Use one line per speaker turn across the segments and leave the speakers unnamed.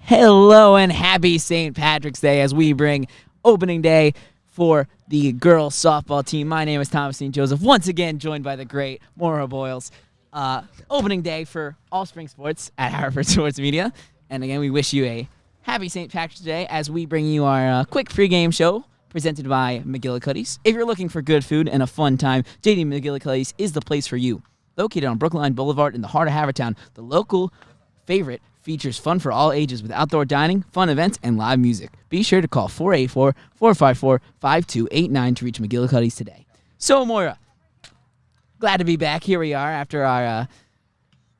Hello and happy St. Patrick's Day as we bring opening day for the girls softball team. My name is Thomas St. Joseph, once again joined by the great Maura Boyles. Opening day for all spring sports at Haverford Sports Media. And again, we wish you a happy St. Patrick's Day as we bring you our quick pregame show presented by McGillicuddy's. If you're looking for good food and a fun time, JD McGillicuddy's is the place for you. Located on Brookline Boulevard in the heart of Havertown, the local favorite features fun for all ages with outdoor dining, fun events, and live music. Be sure to call 484-454-5289 to reach McGillicuddy's today. So, Moira, glad to be back. Here we are after our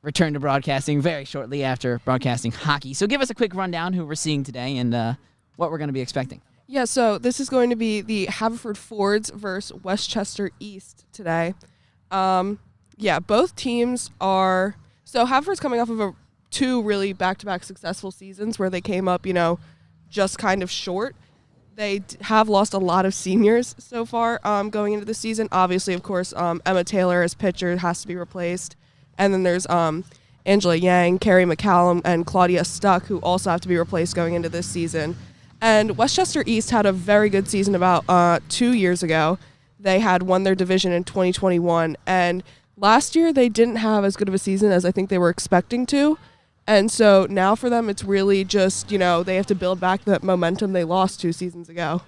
return to broadcasting very shortly after broadcasting hockey. So give us a quick rundown who we're seeing today and what we're going to be expecting.
Yeah, so this is going to be the Haverford Fords versus Westchester East today. Both teams are... So Haverford's coming off of two really back-to-back successful seasons where they came up, just kind of short. They have lost a lot of seniors so far going into the season. Obviously, of course, Emma Taylor as pitcher has to be replaced. And then there's Angela Yang, Carrie McCallum, and Claudia Stuck, who also have to be replaced going into this season. And Westchester East had a very good season about 2 years ago. They had won their division in 2021. And last year, they didn't have as good of a season as I think they were expecting to. And so now for them, it's really just, they have to build back that momentum they lost 2 seasons ago.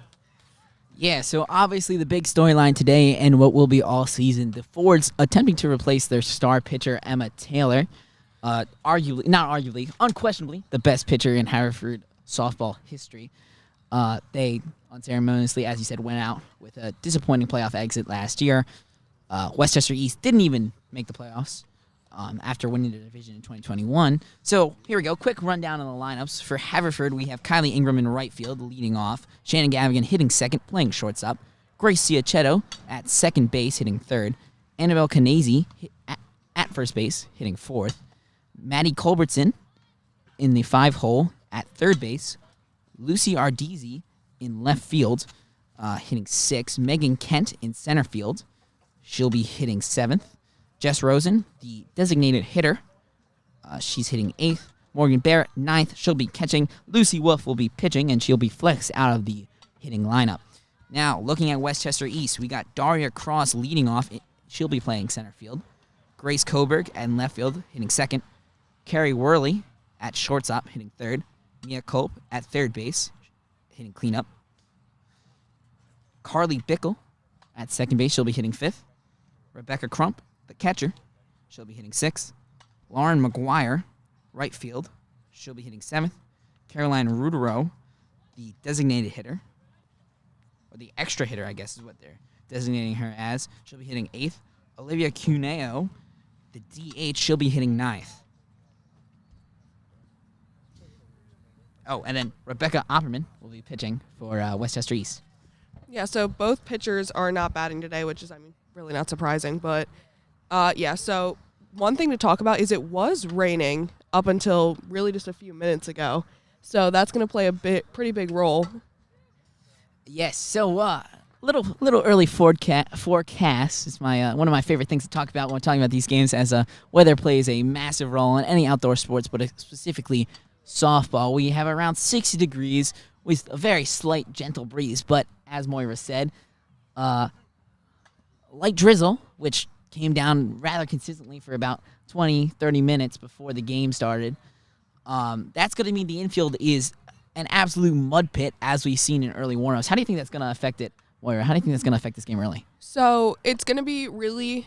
Yeah, so obviously the big storyline today and what will be all season, the Fords attempting to replace their star pitcher, Emma Taylor, unquestionably, the best pitcher in Haverford softball history. They unceremoniously, as you said, went out with a disappointing playoff exit last year. Westchester East didn't even make the playoffs after winning the division in 2021. So here we go. Quick rundown of the lineups. For Haverford, we have Kylie Ingram in right field leading off. Shannon Gavigan hitting second, playing shortstop. Grace Ciacchetto at second base, hitting third. Annabelle Canese at first base, hitting fourth. Maddie Culbertson in the 5-hole at third base. Lucy Ardizzi in left field, hitting sixth. Megan Kent in center field. She'll be hitting seventh. Jess Rosen, the designated hitter. She's hitting 8th. Morgan Barrett, 9th. She'll be catching. Lucy Wolf will be pitching, and she'll be flexed out of the hitting lineup. Now, looking at Westchester East, we got Daria Cross leading off. She'll be playing center field. Grace Coburg at left field, hitting second. Carrie Worley at shortstop, hitting third. Mia Culp at third base, hitting cleanup. Carly Bickle at second base. She'll be hitting fifth. Rebecca Crump, the catcher, she'll be hitting sixth. Lauren McGuire, right field, she'll be hitting seventh. Caroline Rudero, the designated hitter, or the extra hitter, I guess is what they're designating her as, she'll be hitting eighth. Olivia Cuneo, the DH, she'll be hitting ninth. Oh, and then Rebecca Opperman will be pitching for Westchester East.
Yeah, so both pitchers are not batting today, which is, really not surprising. But, so one thing to talk about is it was raining up until really just a few minutes ago. So that's going to play a pretty big role.
Yes, so little early forecast is my one of my favorite things to talk about when we're talking about these games, as weather plays a massive role in any outdoor sports, but specifically softball. We have around 60 degrees with a very slight, gentle breeze, but as Moira said, light drizzle, which came down rather consistently for about 20, 30 minutes before the game started. That's going to mean the infield is an absolute mud pit, as we've seen in early warm-ups. How do you think that's going to affect it, Moira? How do you think that's going to affect this game early?
So it's going to be really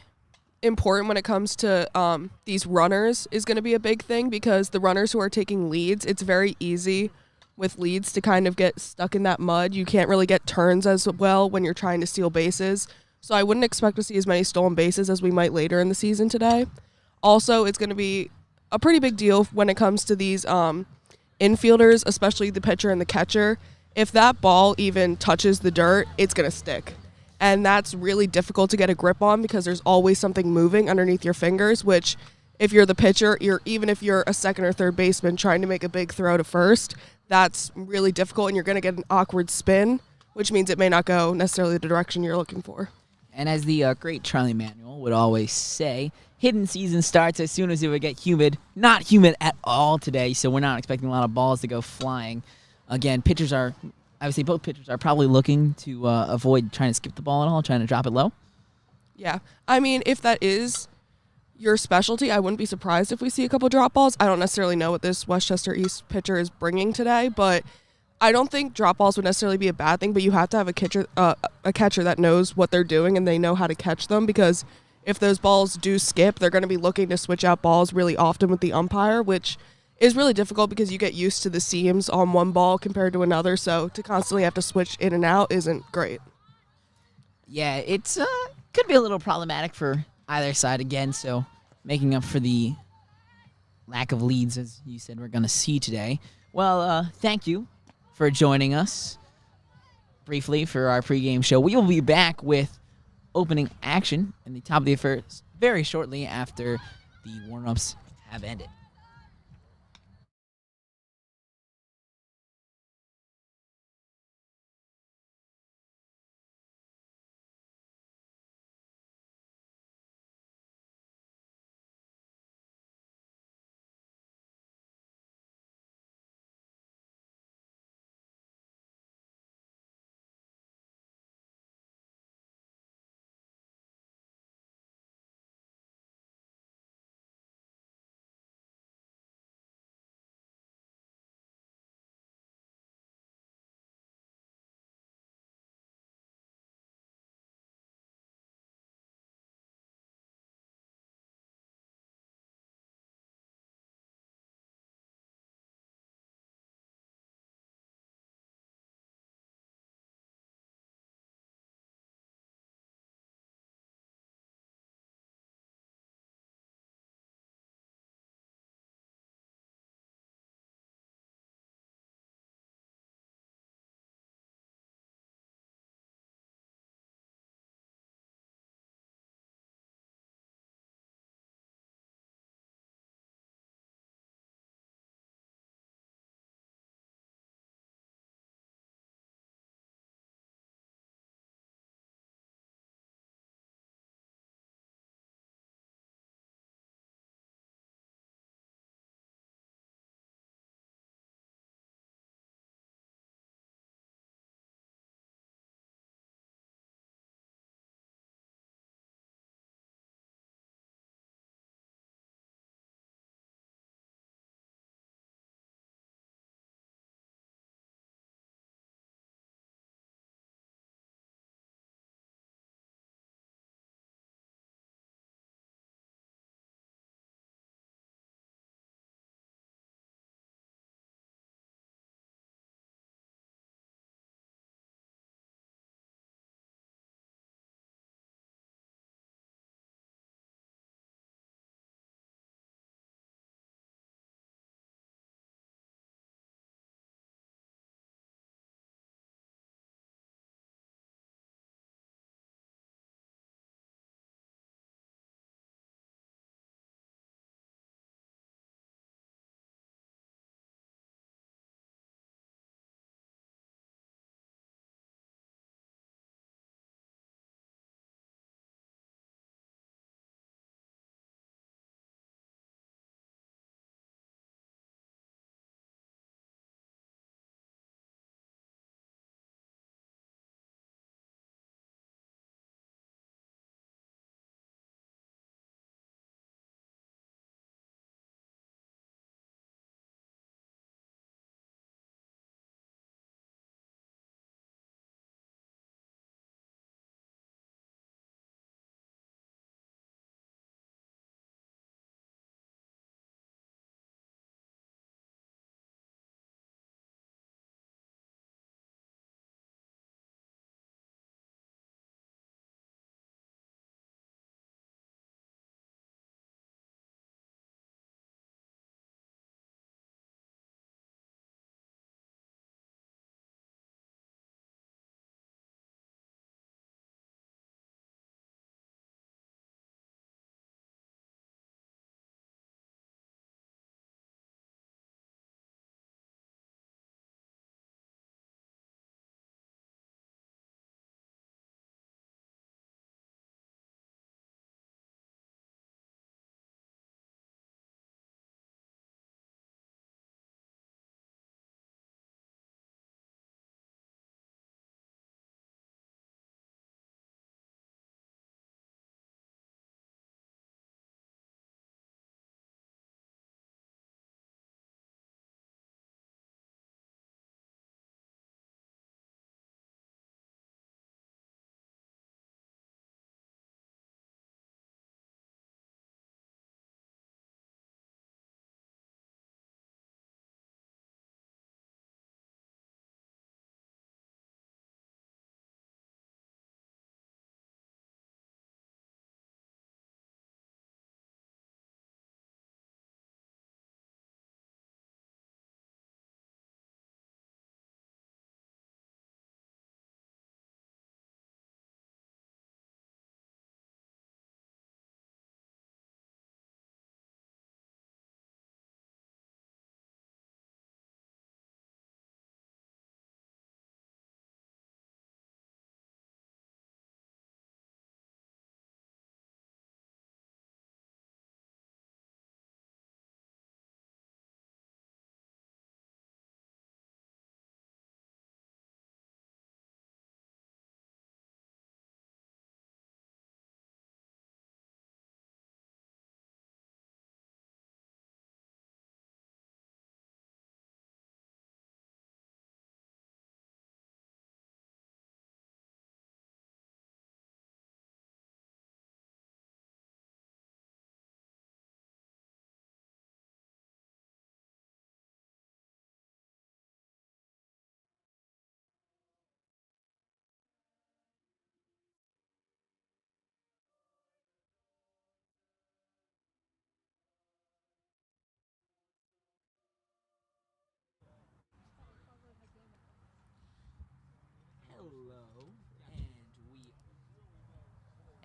important when it comes to these runners is going to be a big thing, because the runners who are taking leads, it's very easy with leads to kind of get stuck in that mud. You can't really get turns as well when you're trying to steal bases. So I wouldn't expect to see as many stolen bases as we might later in the season today. Also, it's going to be a pretty big deal when it comes to these infielders, especially the pitcher and the catcher. If that ball even touches the dirt, it's going to stick. And that's really difficult to get a grip on, because there's always something moving underneath your fingers, which if you're the pitcher, even if you're a second or third baseman trying to make a big throw to first, that's really difficult, and you're going to get an awkward spin, which means it may not go necessarily the direction you're looking for.
And as the great Charlie Manuel would always say, hidden season starts as soon as it would get humid. Not humid at all today, so we're not expecting a lot of balls to go flying. Again, I would say both pitchers are probably looking to avoid trying to skip the ball at all, trying to drop it low.
Yeah. I mean, if that is your specialty, I wouldn't be surprised if we see a couple drop balls. I don't necessarily know what this Westchester East pitcher is bringing today, but I don't think drop balls would necessarily be a bad thing, but you have to have a catcher that knows what they're doing and they know how to catch them, because if those balls do skip, they're going to be looking to switch out balls really often with the umpire, which is really difficult because you get used to the seams on one ball compared to another, so to constantly have to switch in and out isn't great.
Yeah, it's could be a little problematic for either side again, so making up for the lack of leads, as you said, we're going to see today. Well, thank you for joining us briefly for our pregame show. We will be back with opening action in the top of the first very shortly after the warm-ups have ended.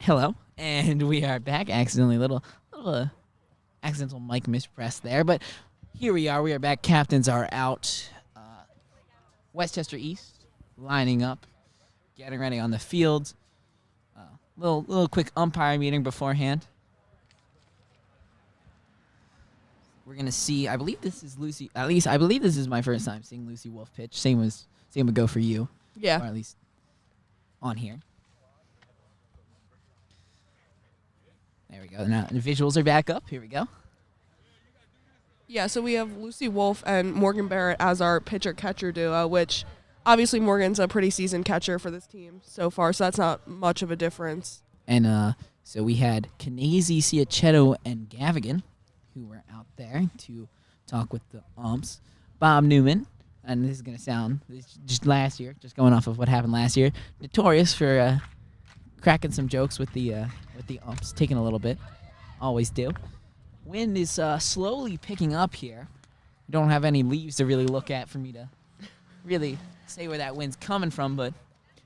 Hello, and we are back. Little accidental mic mispress there, but here we are. We are back. Captains are out. Westchester East lining up, getting ready on the field. Little quick umpire meeting beforehand. We're gonna see. I believe this is Lucy. At least I believe this is my first time seeing Lucy Wolf pitch. Same would go for you.
Yeah.
Or at least on here. There we go. Now the visuals are back up. Here we go.
Yeah, so we have Lucy Wolf and Morgan Barrett as our pitcher-catcher duo, which obviously Morgan's a pretty seasoned catcher for this team so far, so that's not much of a difference.
And so we had Canesi, Ciacchetto, and Gavigan, who were out there to talk with the umps. Bob Newman, and this is going to sound just last year, just going off of what happened last year, notorious for cracking some jokes with the umps, taking a little bit. Always do. Wind is slowly picking up here. We don't have any leaves to really look at for me to really say where that wind's coming from, but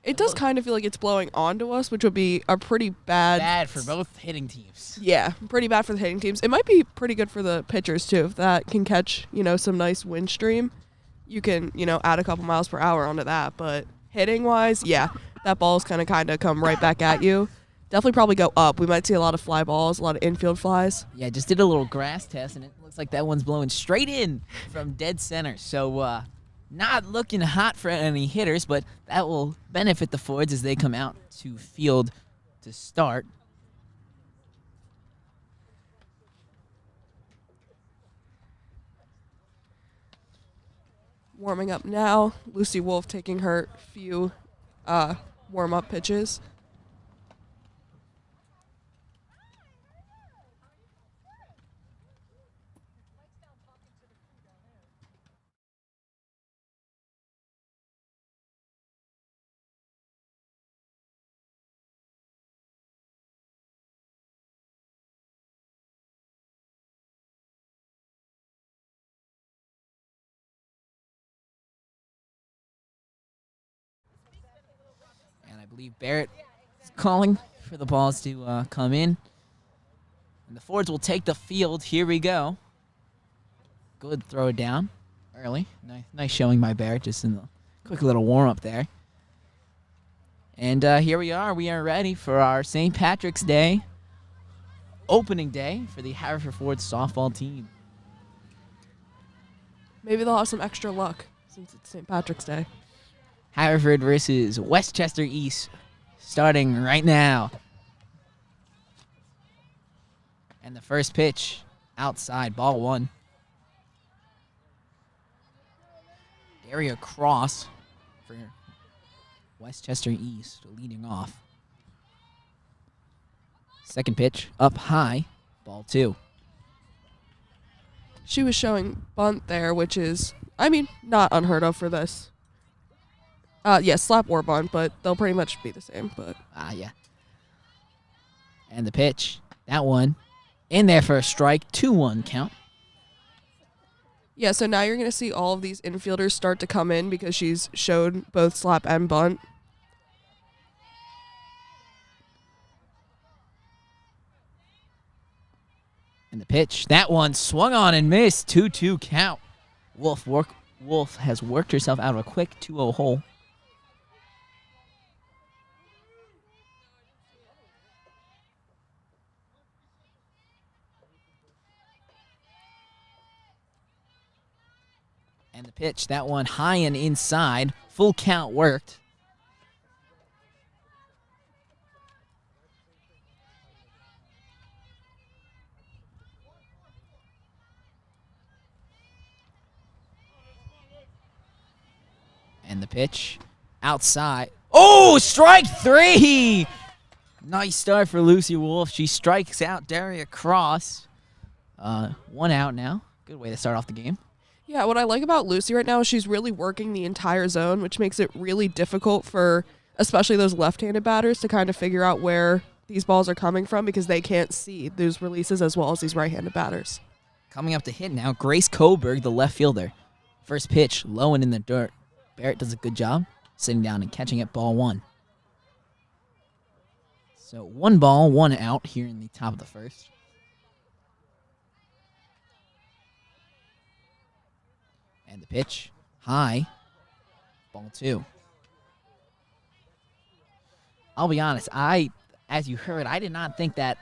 it does kind of feel like it's blowing onto us, which would be a pretty bad
for both hitting teams.
Yeah, pretty bad for the hitting teams. It might be pretty good for the pitchers too. If that can catch, some nice wind stream, you can, add a couple miles per hour onto that. But hitting wise, yeah, that ball's kind of come right back at you. Definitely probably go up. We might see a lot of fly balls, a lot of infield flies.
Yeah, just did a little grass test, and it looks like that one's blowing straight in from dead center. So not looking hot for any hitters, but that will benefit the Fords as they come out to field to start.
Warming up now. Lucy Wolf taking her few warm-up pitches.
And I believe Barrett is calling for the balls to come in. And the Fords will take the field. Here we go. Good throw down early. Nice showing by Barrett just in the quick little warm-up there. And here we are. We are ready for our St. Patrick's Day opening day for the Haverford Fords softball team.
Maybe they'll have some extra luck since it's St. Patrick's Day.
Haverford versus Westchester East starting right now. And the first pitch outside, ball one. Area cross for Westchester East leading off. Second pitch up high, ball two.
She was showing bunt there, which is, not unheard of for this. Slap or bunt, but they'll pretty much be the same. But
yeah. And the pitch, that one, in there for a strike, 2-1 count.
Yeah, so now you're going to see all of these infielders start to come in because she's showed both slap and bunt.
And the pitch, that one swung on and missed, 2-2 count. Wolf has worked herself out of a quick 2-0 hole. And the pitch, that one high and inside. Full count worked. And the pitch outside. Oh, strike three! Nice start for Lucy Wolf. She strikes out Daria Cross. 1 out now. Good way to start off the game.
Yeah, what I like about Lucy right now is she's really working the entire zone, which makes it really difficult for especially those left-handed batters to kind of figure out where these balls are coming from because they can't see those releases as well as these right-handed batters.
Coming up to hit now, Grace Coburg, the left fielder. First pitch, low and in the dirt. Barrett does a good job sitting down and catching it, ball one. So 1 ball, 1 out here in the top of the first. And the pitch, high, ball 2. I'll be honest, as you heard, I did not think that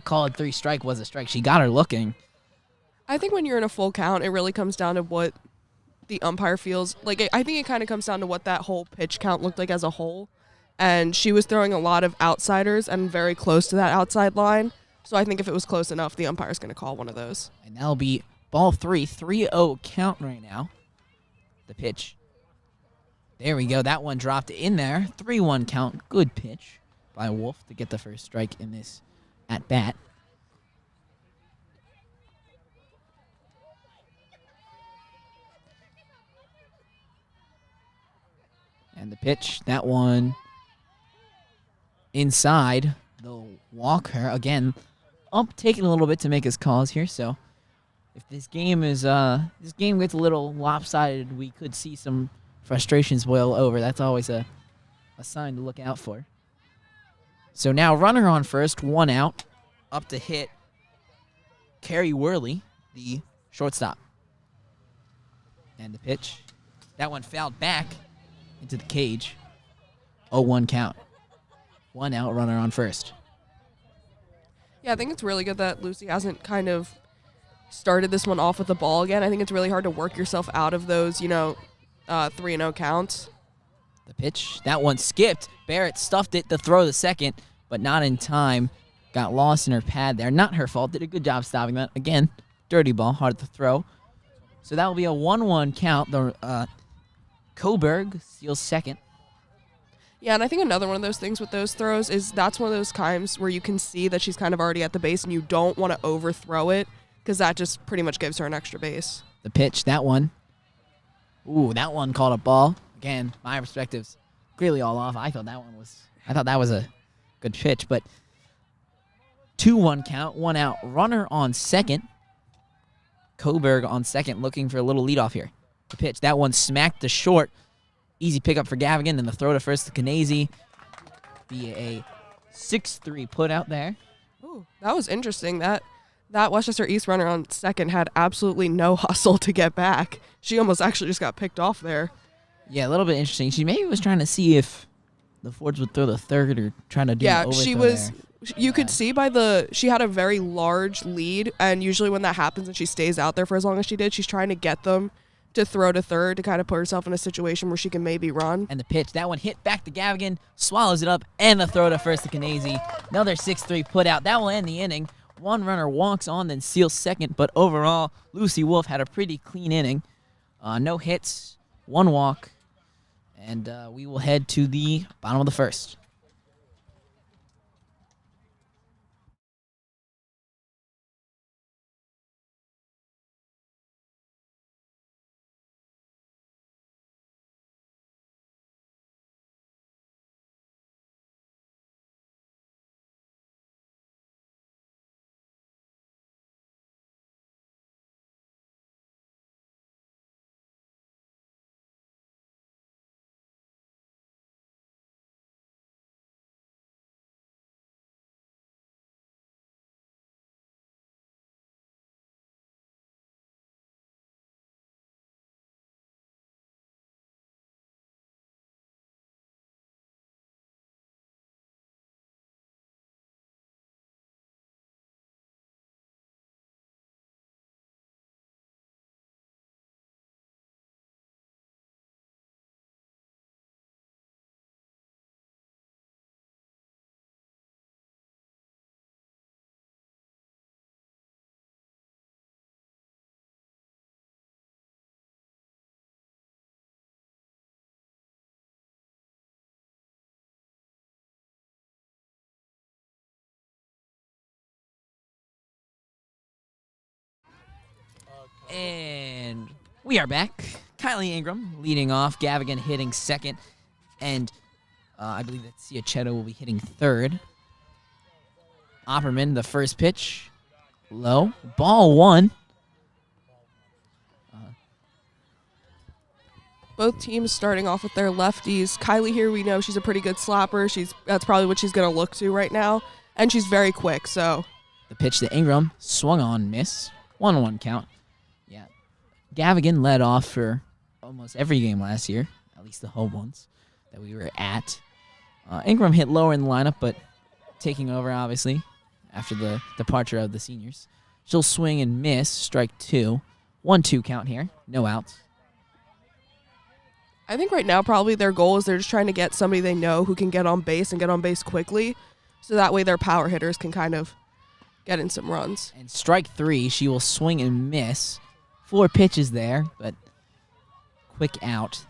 called 3 strike was a strike. She got her looking.
I think when you're in a full count, it really comes down to what the umpire feels. Like, I think it kind of comes down to what that whole pitch count looked like as a whole. And she was throwing a lot of outsiders and very close to that outside line. So I think if it was close enough, the umpire's going to call one of those.
And that'll be ball 3, 3-0 count right now. The pitch. There we go. That one dropped in there. 3-1 count. Good pitch by Wolf to get the first strike in this at bat. And the pitch, that one inside. They'll walk her again. Ump taking a little bit to make his calls here, so if this game gets a little lopsided, we could see some frustrations boil over. That's always a sign to look out for. So now runner on first, 1 out, up to hit Carrie Worley, the shortstop. And the pitch, that one fouled back into the cage. 0-1 count. 1 out, runner on first.
Yeah, I think it's really good that Lucy hasn't kind of started this one off with the ball again. I think it's really hard to work yourself out of those, 3-0 counts.
The pitch, that one skipped. Barrett stuffed it to throw the second, but not in time. Got lost in her pad there. Not her fault. Did a good job stopping that. Again, dirty ball, hard to throw. So that will be a 1-1 count. The Coburg steals second.
Yeah, and I think another one of those things with those throws is that's one of those times where you can see that she's kind of already at the base and you don't want to overthrow it because that just pretty much gives her an extra base.
The pitch, that one. Ooh, that one called a ball. Again, my perspective's clearly all off. I thought that was a good pitch, but 2-1 count, 1 out. Runner on second. Coburg on second looking for a little leadoff here. The pitch, that one smacked to short. Easy pickup for Gavigan, then the throw to first to Canese. Be a 6-3 put out there.
Ooh, that was interesting. That Westchester East runner on second had absolutely no hustle to get back. She almost actually just got picked off there.
Yeah, a little bit interesting. She maybe was trying to see if the Fords would throw the third or trying to do an overthrow
she was.
There.
You could see she had a very large lead, and usually when that happens and she stays out there for as long as she did, she's trying to get them to throw to third to kind of put herself in a situation where she can maybe run.
And the pitch, that one hit back to Gavigan, swallows it up, and the throw to first to Canese. Another 6-3 put out. That will end the inning. One runner walks on, then steals second, but overall, Lucy Wolf had a pretty clean inning. No hits, 1 walk, and we will head to the bottom of the first. And we are back. Kylie Ingram leading off. Gavigan hitting second. And I believe that Ciacchetto will be hitting third. Opperman, the first pitch. Low. Ball 1.
both teams starting off with their lefties. Kylie here, we know she's a pretty good slapper. That's probably what she's going to look to right now. And she's very quick, so.
The pitch to Ingram, swung on, miss. 1-1 count. Yeah. Gavigan led off for almost every game last year, at least the home ones that we were at. Ingram hit lower in the lineup, but taking over, obviously, after the departure of the seniors. She'll swing and miss, strike 2. 1-2 count here, no outs.
I think right now probably their goal is they're just trying to get somebody they know who can get on base and get on base quickly, so that way their power hitters can kind of get in some runs.
And strike 3, she will swing and miss. 4 pitches there, but quick out.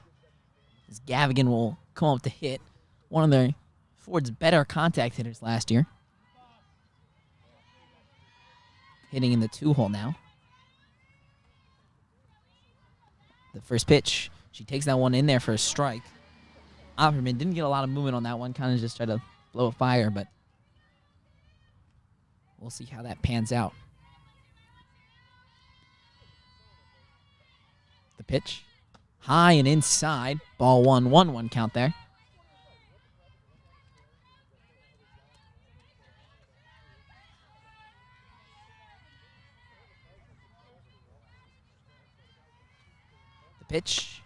As Gavigan will come up to hit. One of their Ford's better contact hitters last year. Hitting in the 2-hole now. The first pitch, she takes that one in there for a strike. Opperman didn't get a lot of movement on that one, kind of just tried to blow a fire, but we'll see how that pans out. The pitch, high and inside, ball 1-1 count there. Pitch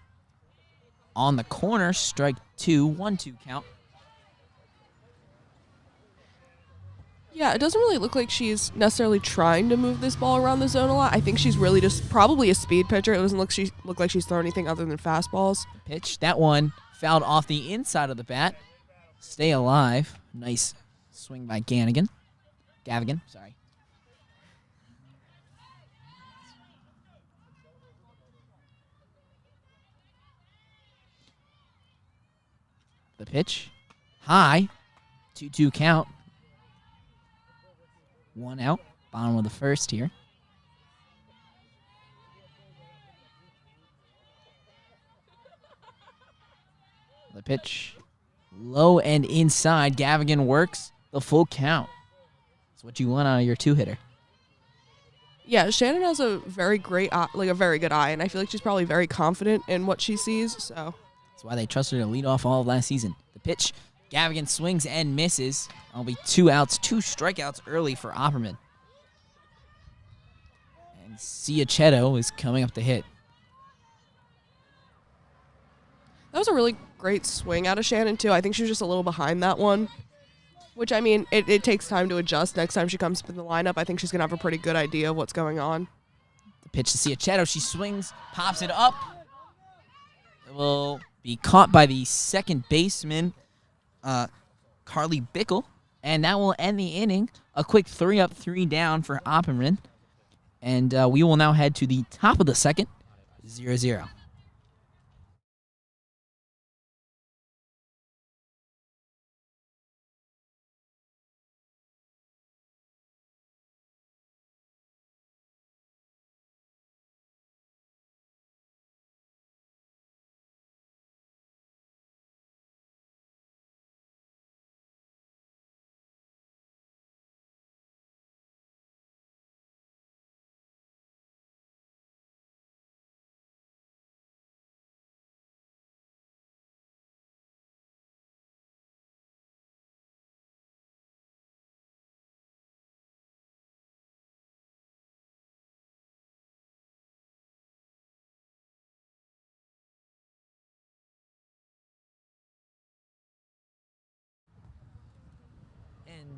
on the corner, strike 2, 1-2 count.
Yeah, it doesn't really look like she's necessarily trying to move this ball around the zone a lot. I think she's really just probably a speed pitcher. It doesn't look like she's throwing anything other than fastballs.
Pitch, that one fouled off the inside of the bat. Stay alive. Nice swing by Gavigan. Sorry. The pitch, high, 2-2 count. 1 out, bottom of the first here. The pitch, low and inside. Gavigan works the full count. That's what you want out of your 2-hitter.
Yeah, Shannon has a very great eye, a very good eye, and I feel like she's probably very confident in what she sees, so.
That's why they trusted her to lead off all of last season. The pitch, Gavigan swings and misses. That'll be 2 outs, 2 strikeouts early for Opperman. And Ciachetto is coming up to hit.
That was a really great swing out of Shannon, too. I think she was just a little behind that one, which, I mean, it takes time to adjust. Next time she comes up in the lineup, I think she's going to have a pretty good idea of what's going on.
The pitch to Ciachetto. She swings, pops it up. It will be caught by the second baseman, Carly Bickle, and that will end the inning. A quick 3-up, 3-down for Opperman. And we will now head to the top of the second, 0-0.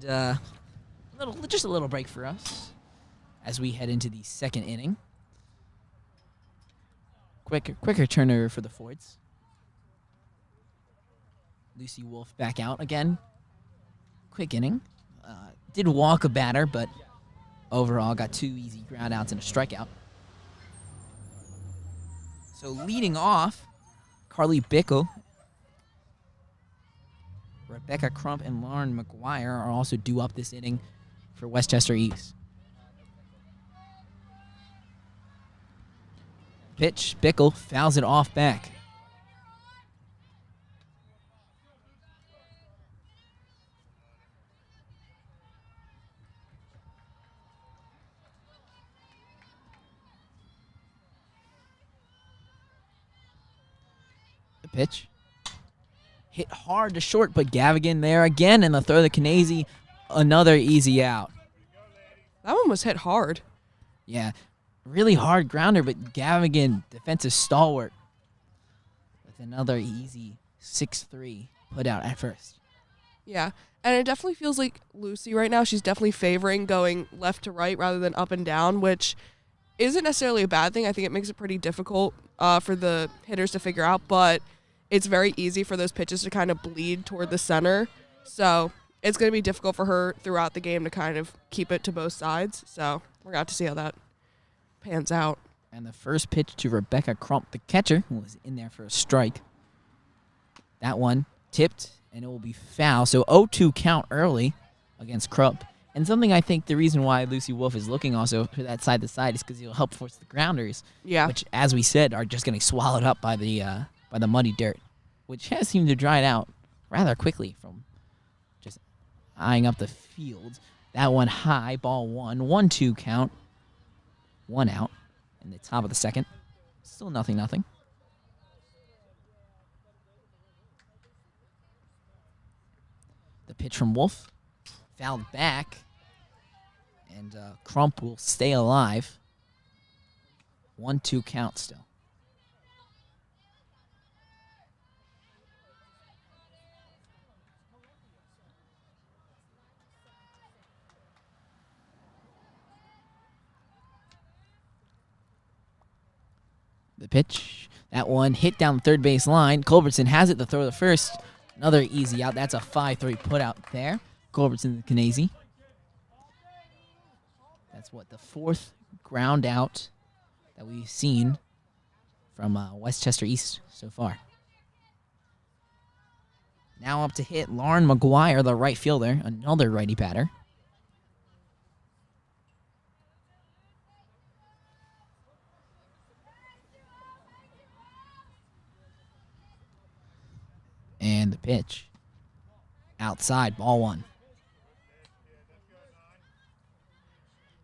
And just a little break for us as we head into the second inning. Quicker turnover for the Fords. Lucy Wolf back out again. Quick inning. Did walk a batter, but overall got 2 easy ground outs and a strikeout. So leading off, Carly Bickle, Rebecca Crump, and Lauren McGuire are also due up this inning for Westchester East. Pitch, Bickle fouls it off back. pitch. Hit hard to short, but Gavigan there again, and the throw to Knazy. Another easy out.
That one was hit hard.
Yeah, really hard grounder, but Gavigan, defensive stalwart, with another easy 6-3 put out at first.
Yeah, and it definitely feels like Lucy right now, she's definitely favoring going left to right rather than up and down, which isn't necessarily a bad thing. I think it makes it pretty difficult for the hitters to figure out, but it's very easy for those pitches to kind of bleed toward the center. So it's going to be difficult for her throughout the game to kind of keep it to both sides. So we're going to have to see how that pans out.
And the first pitch to Rebecca Crump, the catcher, who was in there for a strike. That one tipped, and it will be foul. So 0-2 count early against Crump. And something I think the reason why Lucy Wolf is looking also to that side to side is because he'll help force the grounders.
Yeah.
Which, as we said, are just getting swallowed up by the muddy dirt, which has seemed to dry out rather quickly from just eyeing up the field. That one high, ball one, 1-2 count, 1 out in the top of the second. Still 0-0. The pitch from Wolf, fouled back, and Crump will stay alive. 1-2 count still. The pitch, that one hit down the third base line. Culbertson has it to throw the first. Another easy out. That's a 5-3 put out there. Culbertson to Knazy. That's what, the fourth ground out that we've seen from Westchester East so far. Now up to hit Lauren McGuire, the right fielder, another righty batter. And the pitch. Outside, ball one.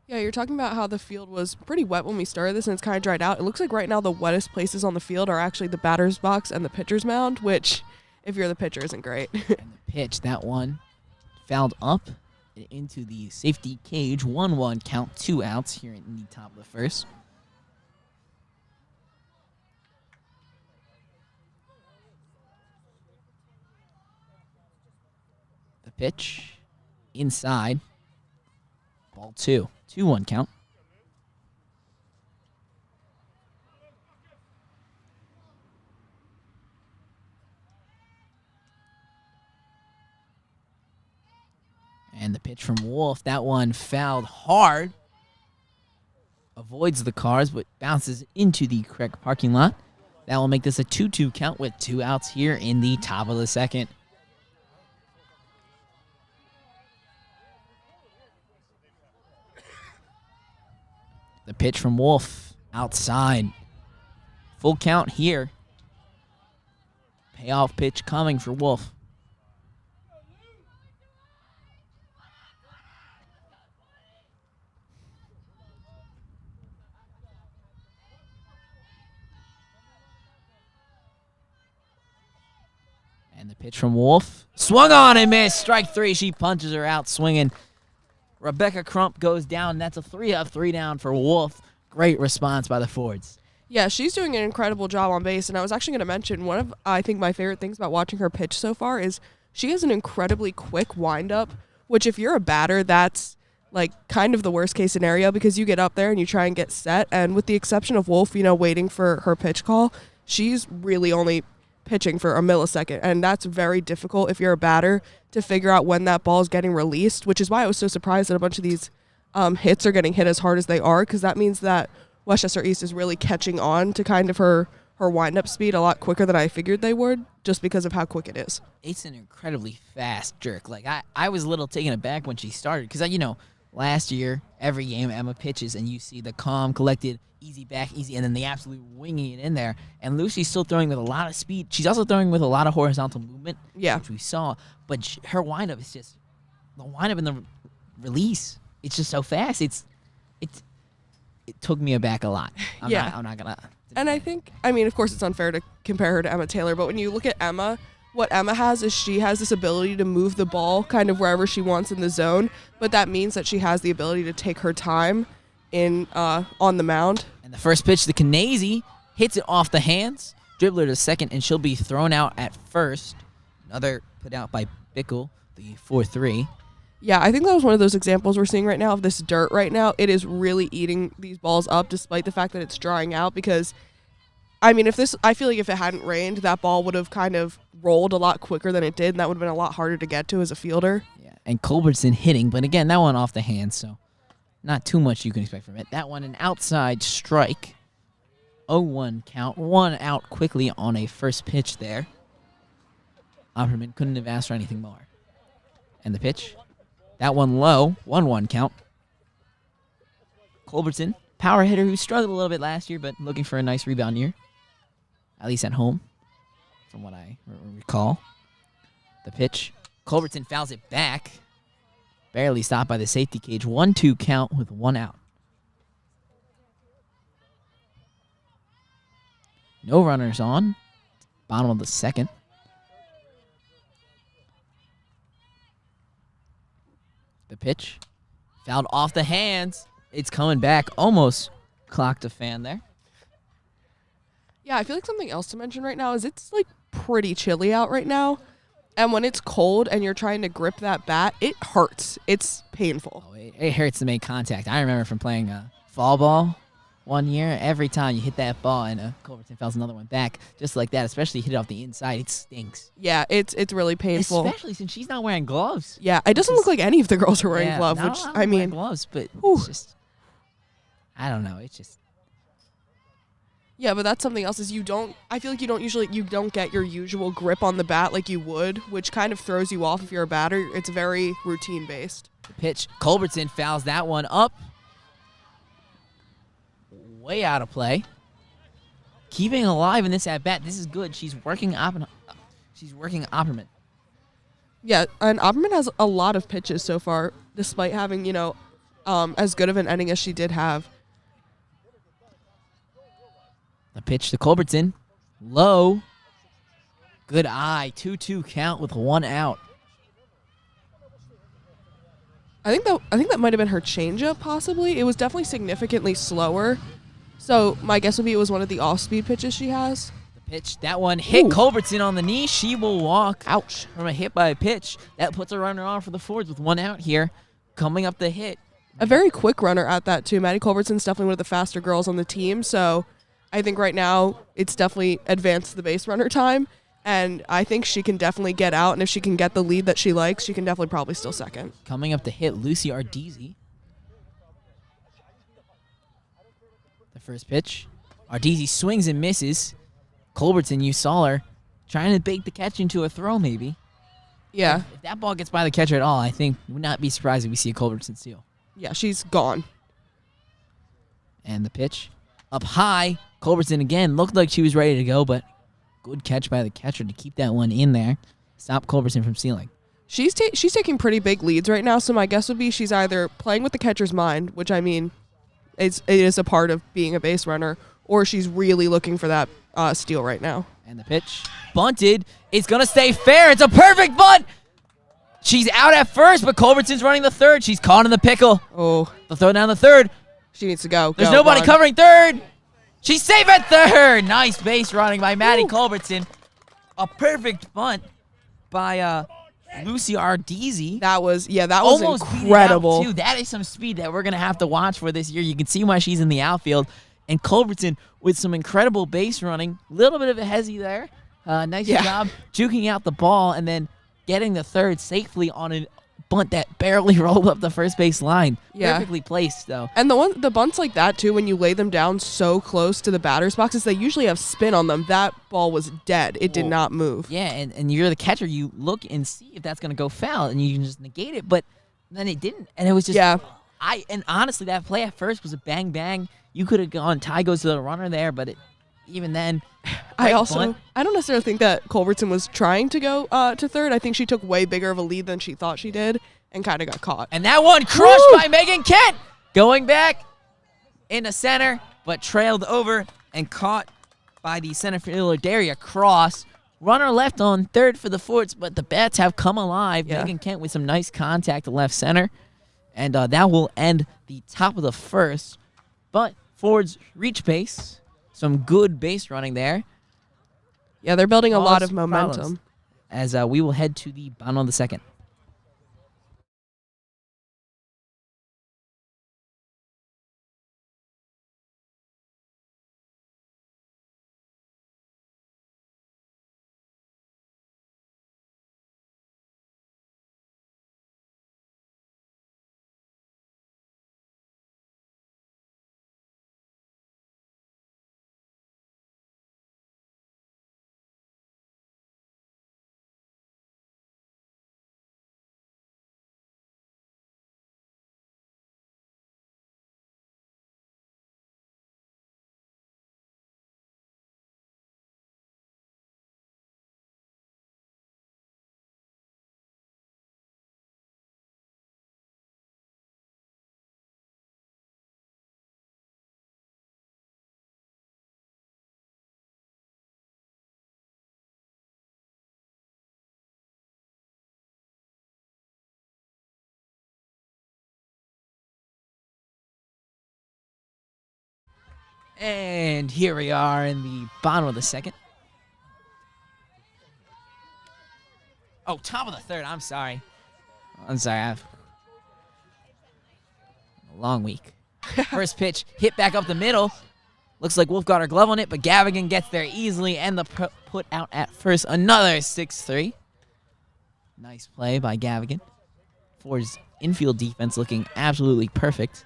Yeah, you're talking about how the field was pretty wet when we started this, and it's kind of dried out. It looks like right now the wettest places on the field are actually the batter's box and the pitcher's mound, which, if you're the pitcher, isn't great.
And the pitch, that one fouled up into the safety cage. 1-1 count, 2 outs here in the top of the first. The pitch inside. Ball 2. 2-1 count. And the pitch from Wolf, that one fouled hard. Avoids the cars, but bounces into the correct parking lot. That will make this a 2-2 count with 2 outs here in the top of the second. The pitch from Wolf, outside. Full count here. Payoff pitch coming for Wolf. And the pitch from Wolf. Swung on and missed. Strike 3. She punches her out swinging. Rebecca Crump goes down. That's a 3 up, 3 down for Wolf. Great response by the Fords.
Yeah, she's doing an incredible job on base, and I was actually going to mention one of, I think, my favorite things about watching her pitch so far is she has an incredibly quick windup, which if you're a batter, that's like kind of the worst case scenario because you get up there and you try and get set, and with the exception of Wolf, waiting for her pitch call, she's really only pitching for a millisecond, and that's very difficult if you're a batter to figure out when that ball is getting released, which is why I was so surprised that a bunch of these hits are getting hit as hard as they are, because that means that Westchester East is really catching on to kind of her wind-up speed a lot quicker than I figured they would, just because of how quick it is.
It's an incredibly fast jerk. Like, I was a little taken aback when she started, because, last year, every game Emma pitches, and you see the calm, collected, easy back, easy, and then the absolute winging it in there. And Lucy's still throwing with a lot of speed. She's also throwing with a lot of horizontal movement, which we saw. But her windup is just the windup and the release. It's just so fast. It took me aback a lot. I'm not gonna
And I think, I mean, of course it's unfair to compare her to Emma Taylor, but when you look at Emma, what Emma has is she has this ability to move the ball kind of wherever she wants in the zone, but that means that she has the ability to take her time in on the mound.
And the first pitch to Kanazy hits it off the hands, dribbler to second, and she'll be thrown out at first. Another put out by Bickle, the 4-3.
Yeah, I think that was one of those examples we're seeing right now of this dirt right now. It is really eating these balls up despite the fact that it's drying out because, I mean, I feel like if it hadn't rained, that ball would have kind of rolled a lot quicker than it did, and that would have been a lot harder to get to as a fielder.
Yeah, and Culbertson hitting, but again, that one off the hands, so not too much you can expect from it. That one, an outside strike. 0-1 count. 1 out quickly on a first pitch there. Opperman couldn't have asked for anything more. And the pitch. That one low. 1-1 count. Culbertson, power hitter who struggled a little bit last year, but looking for a nice rebound year. At least at home, from what I recall. The pitch. Culbertson fouls it back. Barely stopped by the safety cage. 1-2 count with 1 out. No runners on. Bottom of the second. The pitch. Fouled off the hands. It's coming back. Almost clocked a fan there.
Yeah, I feel like something else to mention right now is it's like pretty chilly out right now. And when it's cold and you're trying to grip that bat, it hurts. It's painful.
Oh, it hurts to make contact. I remember from playing fall ball one year, every time you hit that ball and Culbertson fouls another one back, just like that, especially hit it off the inside, it stinks.
Yeah, it's really painful.
Especially since she's not wearing gloves.
Yeah, it doesn't look like any of the girls are wearing gloves,
not
which,
a lot
I
of them wear
mean,
gloves, but
whew.
it's just, I don't know, it's just.
Yeah, but that's something else is I feel like you don't get your usual grip on the bat like you would, which kind of throws you off if you're a batter. It's very routine based.
The pitch, Culbertson fouls that one up. Way out of play. Keeping alive in this at bat. This is good. She's working Opperman.
Yeah, and Opperman has a lot of pitches so far, despite having, as good of an ending as she did have.
The pitch to Culbertson. Low. Good eye. 2-2 count with 1 out.
I think that might have been her changeup, possibly. It was definitely significantly slower. So my guess would be it was one of the off-speed pitches she has.
The pitch, that one hit
Ooh.
Culbertson on the knee. She will walk.
Ouch.
From a hit by a pitch. That puts a runner on for the Fords with 1 out here. Coming up the hit.
A very quick runner at that, too. Maddie Culbertson's definitely one of the faster girls on the team. So I think right now it's definitely advanced the base runner time. And I think she can definitely get out. And if she can get the lead that she likes, she can definitely probably still second.
Coming up to hit, Lucy Ardisi. The first pitch. Ardisi swings and misses. Culbertson, you saw her trying to bait the catch into a throw, maybe.
Yeah.
If that ball gets by the catcher at all, I think would not be surprised if we see a Culbertson steal.
Yeah, she's gone.
And the pitch. Up high. Culbertson again looked like she was ready to go, but good catch by the catcher to keep that one in there. Stop Culbertson from stealing.
She's taking pretty big leads right now, so my guess would be she's either playing with the catcher's mind, which I mean, it is a part of being a base runner, or she's really looking for that steal right now.
And the pitch. Bunted. It's going to stay fair. It's a perfect bunt. She's out at first, but Culbertson's running the third. She's caught in the pickle.
Oh.
They'll throw down the third.
She needs to go.
There's
Go,
nobody
run.
covering third. She's safe at third. Nice base running by Maddie Culbertson. A perfect bunt by Lucy Ardisi.
That was
Almost
incredible.
beat it out, too. That is some speed that we're going to have to watch for this year. You can see why she's in the outfield. And Culbertson with some incredible base running. Little bit of a hezzy there. Nice job juking out the ball and then getting the third safely on a bunt that barely rolled up the first base line.
Yeah.
Perfectly placed, though.
And the bunts like that, too, when you lay them down so close to the batter's boxes, they usually have spin on them. That ball was dead. It did not move.
Yeah, and you're the catcher. You look and see if that's going to go foul, and you can just negate it. But then it didn't, and it was just...
Yeah.
And honestly, that play at first was a bang-bang. You could have gone, tie goes to the runner there, but even then...
I don't necessarily think that Culbertson was trying to go to third. I think she took way bigger of a lead than she thought she did and kind of got caught.
And that one crushed by Megan Kent. Going back in the center, but trailed over and caught by the center fielder, Daria Cross. Runner left on third for the Fords, but the bats have come alive.
Yeah.
Megan Kent with some nice contact to left center. And that will end the top of the first. But Fords reach base. Some good base running there.
Yeah, they're building a lot of
Problems.
momentum.
As we will head to the bottom of the second. And here we are in the bottom of the second. Oh, top of the third. I'm sorry. I have a long week. First pitch hit back up the middle. Looks like Wolf got her glove on it, but Gavigan gets there easily and the put out at first. Another 6-3. Nice play by Gavigan. Ford's infield defense looking absolutely perfect.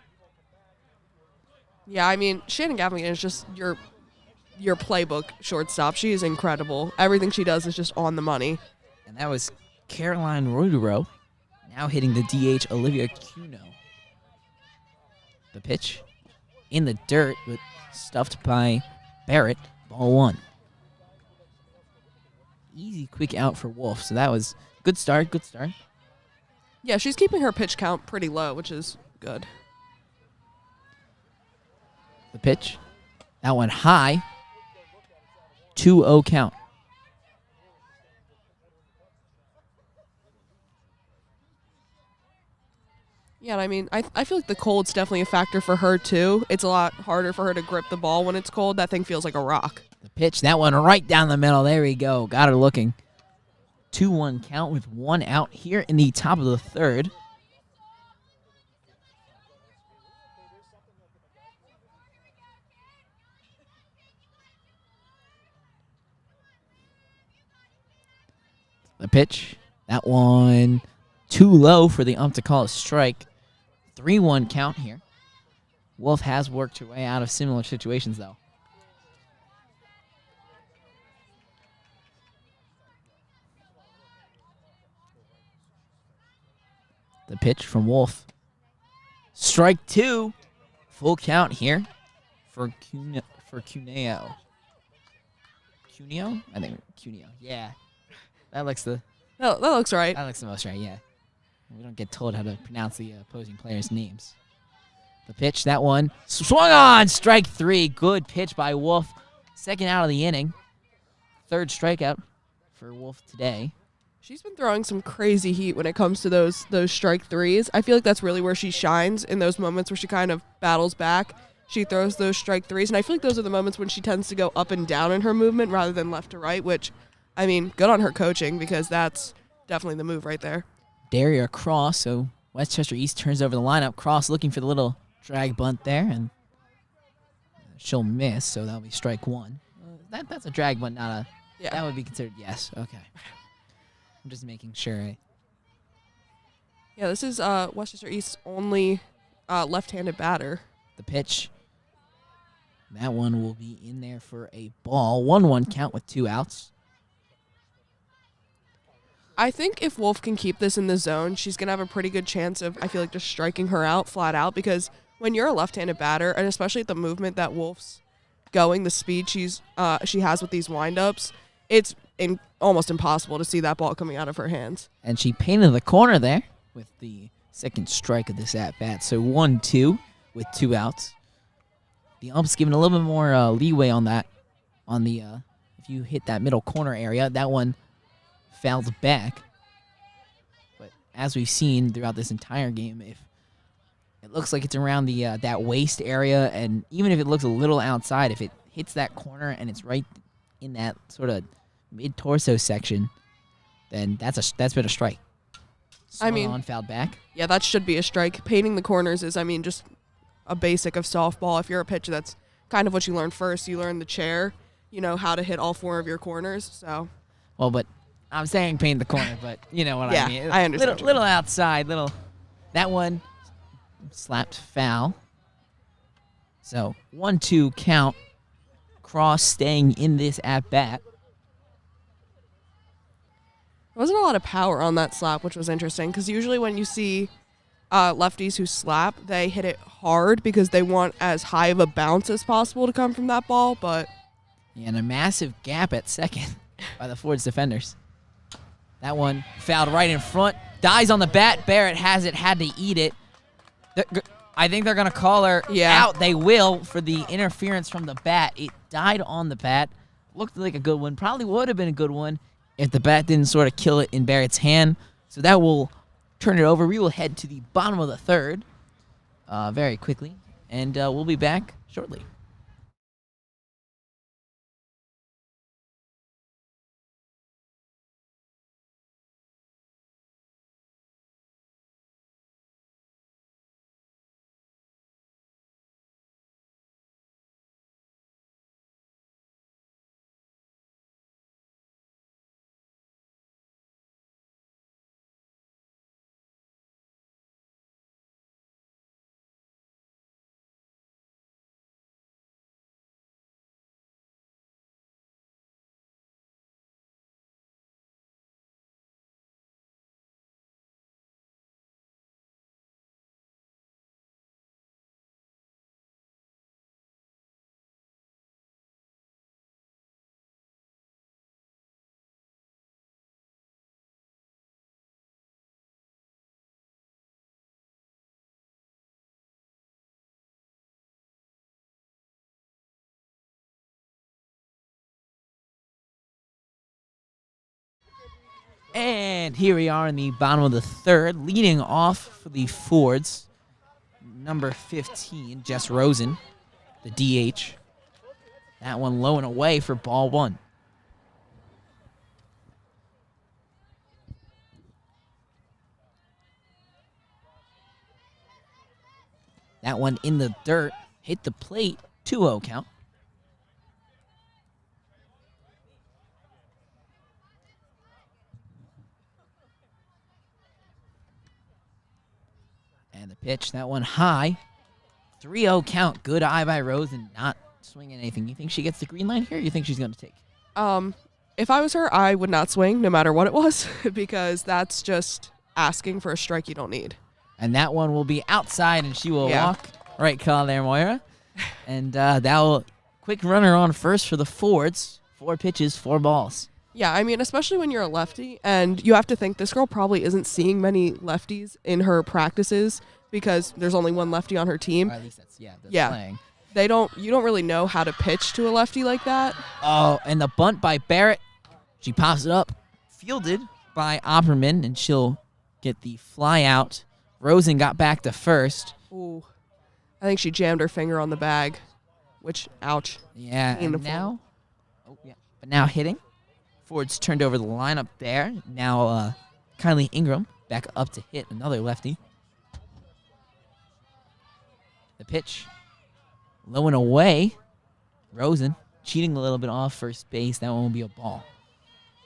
Yeah, I mean, Shannon Gavigan is just your playbook shortstop. She is incredible. Everything she does is just on the money.
And that was Caroline Rodero. Now hitting the DH, Olivia Cuno. The pitch in the dirt, but stuffed by Barrett. Ball one. Easy, quick out for Wolf. So that was good start.
Yeah, she's keeping her pitch count pretty low, which is good.
The pitch. That one high. 2-0 count.
Yeah, and I mean, I feel like the cold's definitely a factor for her, too. It's a lot harder for her to grip the ball when it's cold. That thing feels like a rock.
The pitch. That one right down the middle. There we go. Got her looking. 2-1 count with one out here in the top of the third. The pitch. That one too low for the ump to call a strike. 3-1 count here. Wolf has worked her way out of similar situations, though. The pitch from Wolf. Strike two. Full count here for Cuneo. Cuneo? I think Cuneo. Yeah. That looks right.
That looks right.
That looks the most right, yeah. We don't get told how to pronounce the opposing players' names. The pitch, that one. Swung on! Strike three. Good pitch by Wolf. Second out of the inning. Third strikeout for Wolf today.
She's been throwing some crazy heat when it comes to those strike threes. I feel like that's really where she shines, in those moments where she kind of battles back. She throws those strike threes, and I feel like those are the moments when she tends to go up and down in her movement rather than left to right, which, I mean, good on her coaching, because that's definitely the move right there.
Daria Cross, so Westchester East turns over the lineup. Cross looking for the little drag bunt there, and she'll miss, so that'll be strike one. That's a drag bunt, not a...
Yeah.
That would be considered yes. Okay. I'm just making sure.
Yeah, this is Westchester East's only left-handed batter.
The pitch. That one will be in there for a ball. 1-1 count with two outs.
I think if Wolf can keep this in the zone, she's going to have a pretty good chance of, I feel like, just striking her out flat out, because when you're a left-handed batter, and especially at the movement that Wolf's going, the speed she has with these windups, it's almost impossible to see that ball coming out of her hands.
And she painted the corner there with the second strike of this at-bat. So 1-2 with two outs. the umps giving a little bit more leeway on that. On the if you hit that middle corner area, that one fouled back. But as we've seen throughout this entire game, if it looks like it's around the that waist area, and even if it looks a little outside, if it hits that corner and it's right in that sort of mid-torso section, then that's been a strike. Swung on, fouled back.
Yeah, that should be a strike. Painting the corners is, just a basic of softball. If you're a pitcher, that's kind of what you learn first. You learn the chair, how to hit all 4 of your corners. So,
well, but I'm saying paint the corner, but you know what I mean.
I understand.
Little outside, that one slapped foul. So 1-2 count. Cross staying in this at bat.
There wasn't a lot of power on that slap, which was interesting because usually when you see lefties who slap, they hit it hard because they want as high of a bounce as possible to come from that ball. But
and a massive gap at second by the Fords defenders. That one fouled right in front. Dies on the bat. Barrett has it. Had to eat it. I think they're going to call her out. They will for the interference from the bat. It died on the bat. Looked like a good one. Probably would have been a good one if the bat didn't sort of kill it in Barrett's hand. So that will turn it over. We will head to the bottom of the third very quickly, and we'll be back shortly. And here we are in the bottom of the third, leading off for the Fords. Number 15, Jess Rosen, the DH. That one low and away for ball 1. That one in the dirt, hit the plate, 2-0 count. And the pitch, that one high. 3-0 count. Good eye by Rose and not swinging anything. You think she gets the green line here, or you think she's going to take?
If I was her, I would not swing no matter what it was because that's just asking for a strike you don't need.
And that one will be outside, and she will walk. Right call there, Moira. And that will quick runner on first for the Fords. 4 pitches, 4 balls.
Yeah, especially when you're a lefty, and you have to think this girl probably isn't seeing many lefties in her practices because there's only one lefty on her team.
Or at least that's playing.
You don't really know how to pitch to a lefty like that.
Oh, and the bunt by Barrett. She pops it up, fielded by Opperman, and she'll get the fly out. Rosen got back to first.
Ooh, I think she jammed her finger on the bag, which, ouch.
Yeah, and now, but now hitting. Ford's turned over the lineup there. Now, Kylie Ingram back up to hit another lefty. The pitch, low and away. Rosen cheating a little bit off first base. That one will be a ball.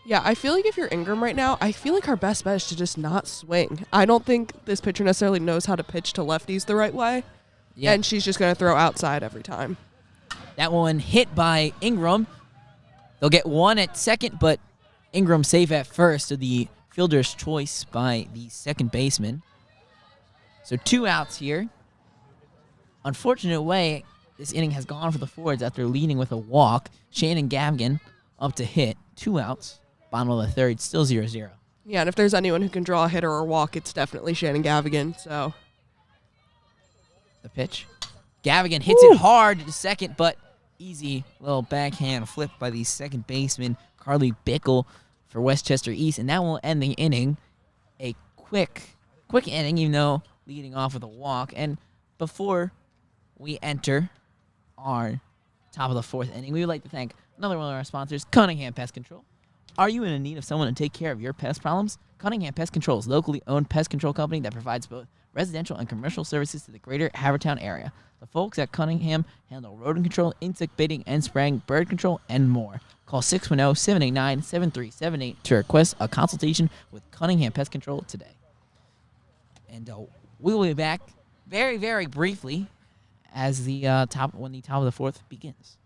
Yeah, I feel like if you're Ingram right now, I feel like our best bet is to just not swing. I don't think this pitcher necessarily knows how to pitch to lefties the right way. Yeah. And she's just going to throw outside every time.
That one hit by Ingram. They'll get one at second, but Ingram safe at first, so the fielder's choice by the second baseman. So 2 outs here. Unfortunate way, this inning has gone for the Fords after leading with a walk. Shannon Gavigan up to hit. 2 outs. Bottom of the third, still 0-0.
Yeah, and if there's anyone who can draw a hitter or walk, it's definitely Shannon Gavigan. So
the pitch. Gavigan hits it hard to second, but easy little backhand flip by the second baseman, Carly Bickle, for Westchester East, and that will end the inning. A quick inning, even though leading off with a walk. And before we enter our top of the fourth inning, we would like to thank another one of our sponsors, Cunningham Pest Control. Are you in need of someone to take care of your pest problems? Cunningham Pest Control is a locally owned pest control company that provides both residential and commercial services to the greater Havertown area. The folks at Cunningham handle rodent control, insect baiting and spraying, bird control, and more. Call 610-789-7378 to request a consultation with Cunningham Pest Control today. And we will be back very, very briefly as the top of the fourth begins.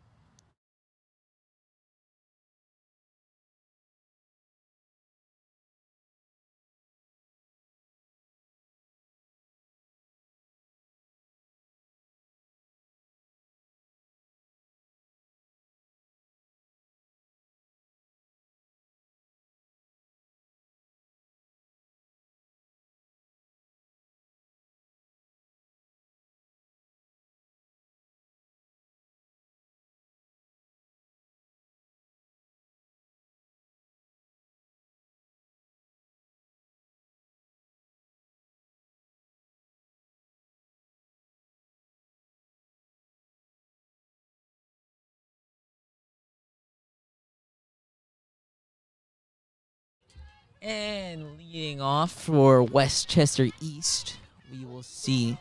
And leading off for Westchester East, we will see,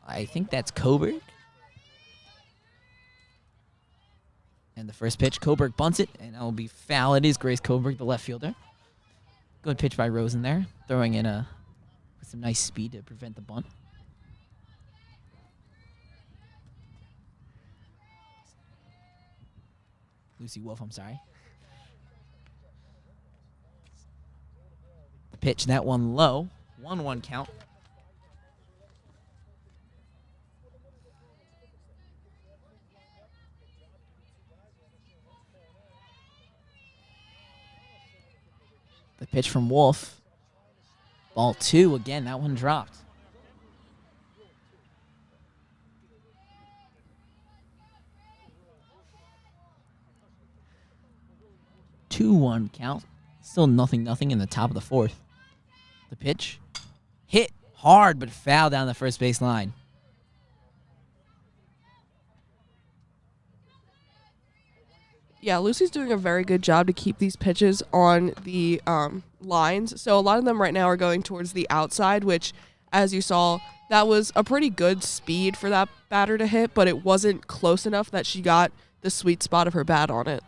I think that's Coburg. And the first pitch, Coburg bunts it, and that will be foul. It is Grace Coburg, the left fielder. Good pitch by Rosen there, throwing in with some nice speed to prevent the bunt. Lucy Wolf, I'm sorry. Pitch, that one low. 1-1 count. The pitch from Wolf. Ball 2 again. That one dropped. Two-one count. Still nothing in the top of the fourth. The pitch. Hit hard, but foul down the first base line.
Yeah, Lucy's doing a very good job to keep these pitches on the lines. So a lot of them right now are going towards the outside, which, as you saw, that was a pretty good speed for that batter to hit, but it wasn't close enough that she got the sweet spot of her bat on it.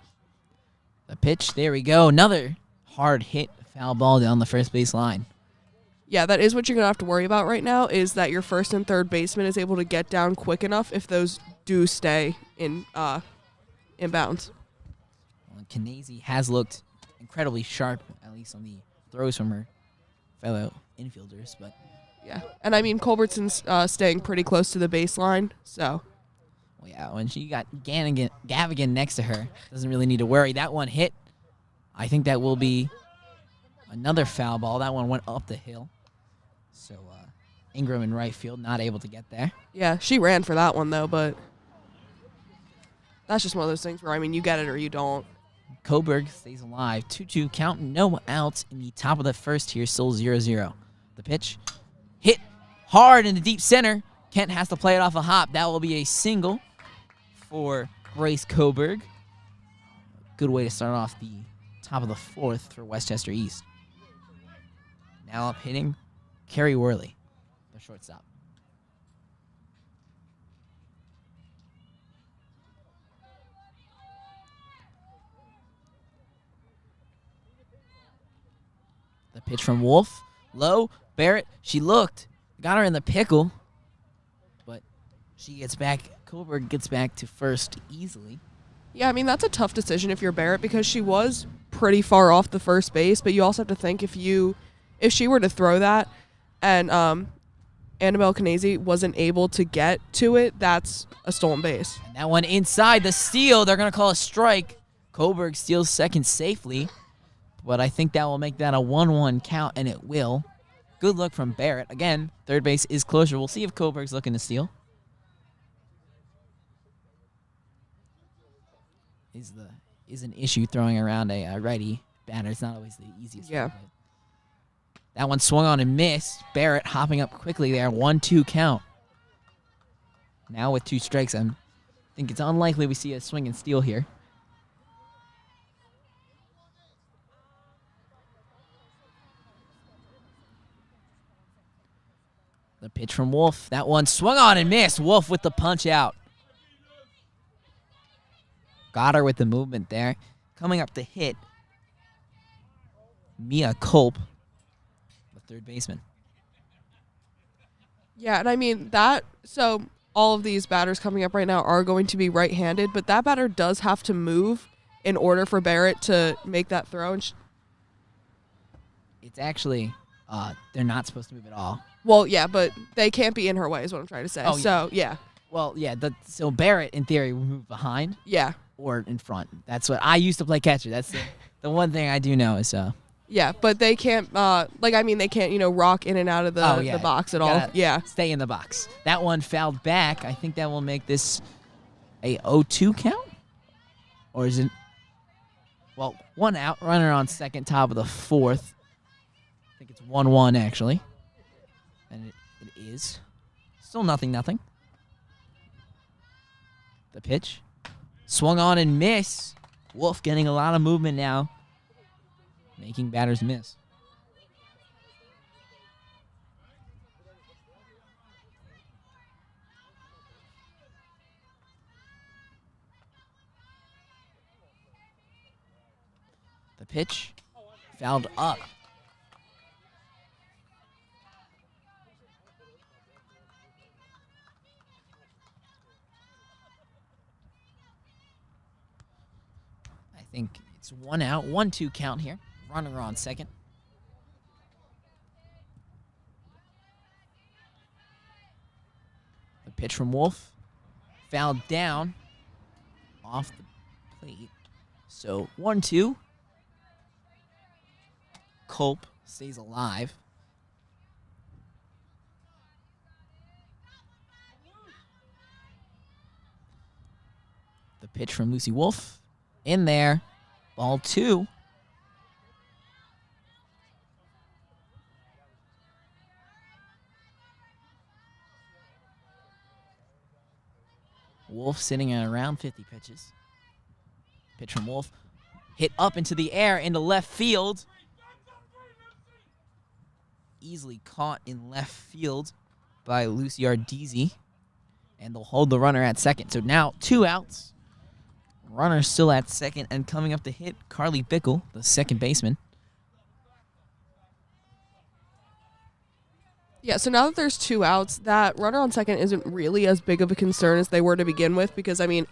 The pitch, there we go. Another hard hit, foul ball down the first base line.
Yeah, that is what you're going to have to worry about right now, is that your first and third baseman is able to get down quick enough if those do stay in bounds.
Well, Kanese has looked incredibly sharp, at least on the throws from her fellow infielders. But
yeah, and I mean, Culbertson's staying pretty close to the baseline, so.
Well, yeah, when she got Gavigan next to her, doesn't really need to worry. That one hit. I think that will be another foul ball. That one went up the hill. So Ingram in right field, not able to get there.
Yeah, she ran for that one, though, but that's just one of those things where, I mean, you get it or you don't.
Coburg stays alive. 2-2 count, no outs in the top of the first here, still 0-0. The pitch hit hard in the deep center. Kent has to play it off a hop. That will be a single for Grace Coburg. Good way to start off the top of the fourth for Westchester East. Now up hitting Carrie Worley, the shortstop. The pitch from Wolf. Low. Barrett. She looked. Got her in the pickle. But she gets back. Coburg gets back to first easily.
Yeah, I mean, that's a tough decision if you're Barrett, because she was pretty far off the first base, but you also have to think if she were to throw that and Annabelle Kanese wasn't able to get to it, that's a stolen base.
And that one inside the steal. They're going to call a strike. Coburg steals second safely, but I think that will make that a 1-1 count, and it will. Good look from Barrett. Again, third base is closer. We'll see if Coburg's looking to steal. is an issue throwing around a righty batter. It's not always the easiest.
Yeah.
Thing, that one swung on and missed. Barrett hopping up quickly there. 1-2 count. Now with 2 strikes, I think it's unlikely we see a swing and steal here. The pitch from Wolf. That one swung on and missed. Wolf with the punch out. Got her with the movement there. Coming up to hit, Mia Culp, the third baseman.
Yeah, and I mean so all of these batters coming up right now are going to be right-handed, but that batter does have to move in order for Barrett to make that throw. And
It's actually, they're not supposed to move at all.
well, yeah, but they can't be in her way is what I'm trying to say.
Oh, yeah.
So, yeah.
Well, yeah, so Barrett, in theory, would move behind
Yeah.
or in front. That's what I used to play catcher. That's the one thing I do know is
Yeah, but they can't, they can't, rock in and out of the box at all.
Gotta
Yeah.
stay in the box. That one fouled back. I think that will make this a 0-2 count? Or is it? Well, 1 out, runner on second, top of the 4th. I think it's 1-1, actually. And it is. Still 0-0. The pitch. Swung on and miss. Wolf getting a lot of movement now. Making batters miss. The pitch fouled up. I think it's 1 out, 1-2 count here. Runner on second. The pitch from Wolf. Fouled down. Off the plate. So 1-2. Culp stays alive. The pitch from Lucy Wolf. In there. Ball 2. Wolf sitting at around 50 pitches. Pitch from Wolf. Hit up into the air into left field. Easily caught in left field by Lucy Ardizzi. And they'll hold the runner at second. So now 2 outs. Runner still at second, and coming up to hit, Carly Bickle, the second baseman.
Yeah, so now that there's 2 outs, that runner on second isn't really as big of a concern as they were to begin with because, I mean,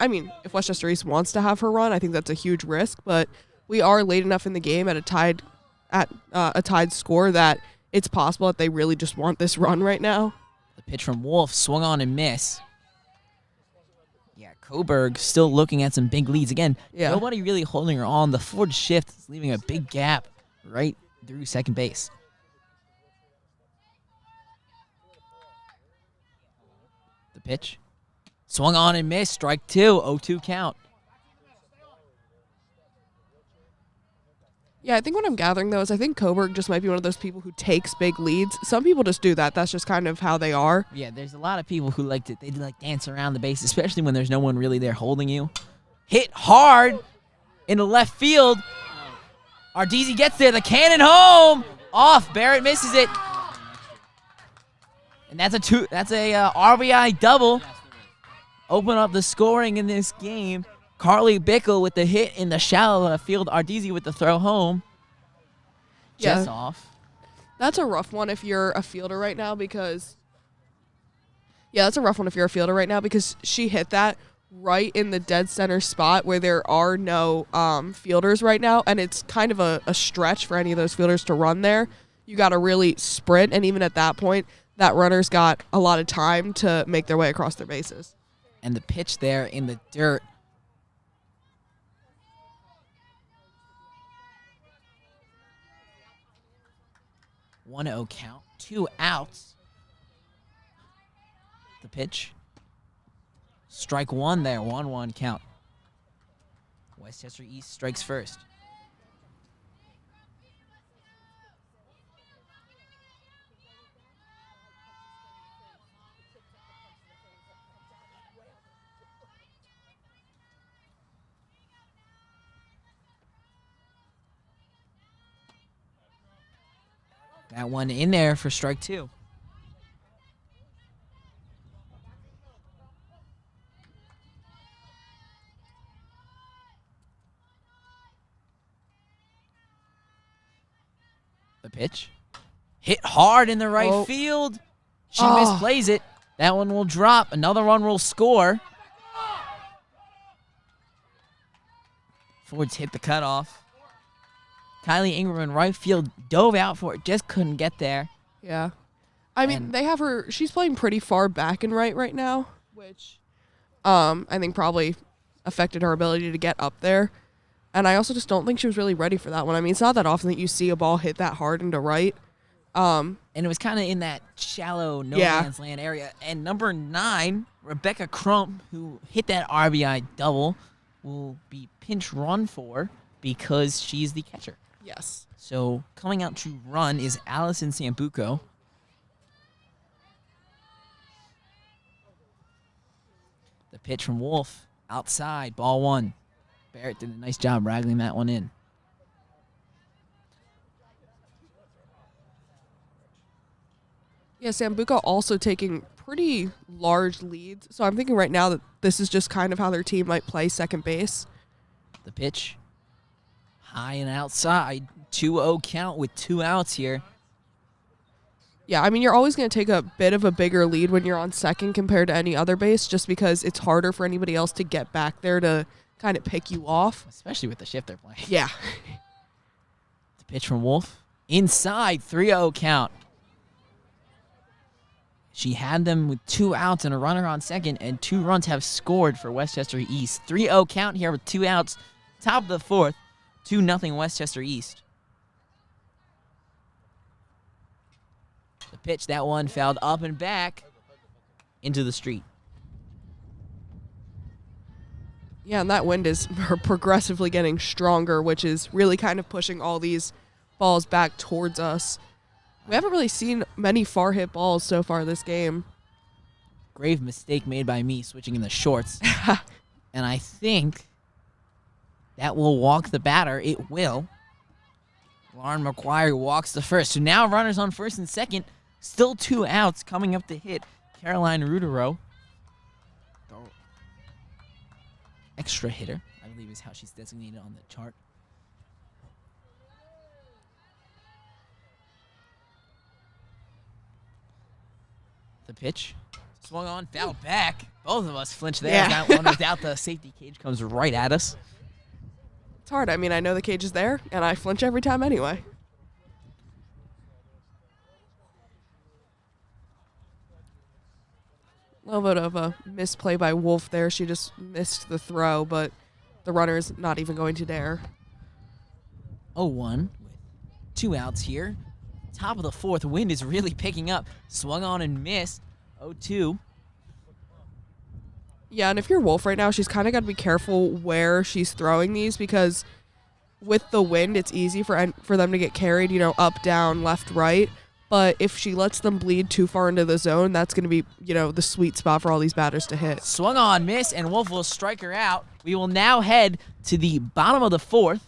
if Westchester East wants to have her run, I think that's a huge risk, but we are late enough in the game at a tied score that it's possible that they really just want this run right now.
The pitch from Wolf swung on and miss. Yeah, Coburg still looking at some big leads. Again, nobody really holding her on. The forward shift is leaving a big gap right through second base. The pitch. Swung on and missed. Strike 2. 0-2 count.
Yeah, I think what I'm gathering, though, is I think Coburg just might be one of those people who takes big leads. Some people just do that. That's just kind of how they are.
Yeah, there's a lot of people who like dance around the base, especially when there's no one really there holding you. Hit hard into left field. Ardizzi gets there. The cannon home. Off. Barrett misses it. And that's a RBI double. Open up the scoring in this game. Carly Bickle with the hit in the shallow left field. Ardizzi with the throw home. Just off.
That's a rough one if you're a fielder right now because... Yeah, that's a rough one if you're a fielder right now because she hit that right in the dead center spot where there are no fielders right now, and it's kind of a stretch for any of those fielders to run there. You got to really sprint, and even at that point, that runner's got a lot of time to make their way across their bases.
And the pitch there in the dirt. One 0 count, 2 outs. The pitch. Strike 1 there, 1-1 count. Westchester East strikes first. That one in there for strike 2. The pitch. Hit hard in the right field. She misplays it. That one will drop. Another one will score. Fords hit the cutoff. Kylie Ingram in right field dove out for it, just couldn't get there.
Yeah. I mean, they have her, she's playing pretty far back and right now, which I think probably affected her ability to get up there. And I also just don't think she was really ready for that one. I mean, it's not that often that you see a ball hit that hard into right.
And it was kind of in that shallow no man's land area. And number 9, Rebecca Crump, who hit that RBI double, will be pinch run for because she's the catcher.
Yes.
So coming out to run is Allison Sambuco. The pitch from Wolf outside, ball 1. Barrett did a nice job wrangling that one in.
Yeah, Sambuco also taking pretty large leads. So I'm thinking right now that this is just kind of how their team might play second base.
The pitch. High and outside. 2-0 count with 2 outs here.
Yeah, I mean, you're always going to take a bit of a bigger lead when you're on second compared to any other base just because it's harder for anybody else to get back there to kind of pick you off.
Especially with the shift they're playing.
Yeah.
The pitch from Wolf. Inside, 3-0 count. She had them with 2 outs and a runner on second, and 2 runs have scored for Westchester East. 3-0 count here with 2 outs. Top of the 4th, 2-0 Westchester East. The pitch, that one fouled up and back into the street.
Yeah, and that wind is progressively getting stronger, which is really kind of pushing all these balls back towards us. We haven't really seen many far hit balls so far this game.
Grave mistake made by me switching in the shorts. And I think that will walk the batter. It will. Lauren McGuire walks the first. So now runners on first and second. Still 2 outs coming up to hit Caroline Rudero. The extra hitter, I believe is how she's designated on the chart. The pitch. Swung on, fouled back. Both of us flinched there.
Yeah.
That one without the safety cage comes right at us.
It's hard. I mean, I know the cage is there, and I flinch every time anyway. A little bit of a misplay by Wolf there. She just missed the throw, but the runner's not even going to dare.
0-1 with 2 outs here. Top of the 4th, wind is really picking up. Swung on and missed. 0-2.
Yeah, and if you're Wolf right now, she's kind of got to be careful where she's throwing these because with the wind, it's easy for them to get carried, up, down, left, right. But if she lets them bleed too far into the zone, that's going to be, the sweet spot for all these batters to hit.
Swung on, miss, and Wolf will strike her out. We will now head to the bottom of the 4th.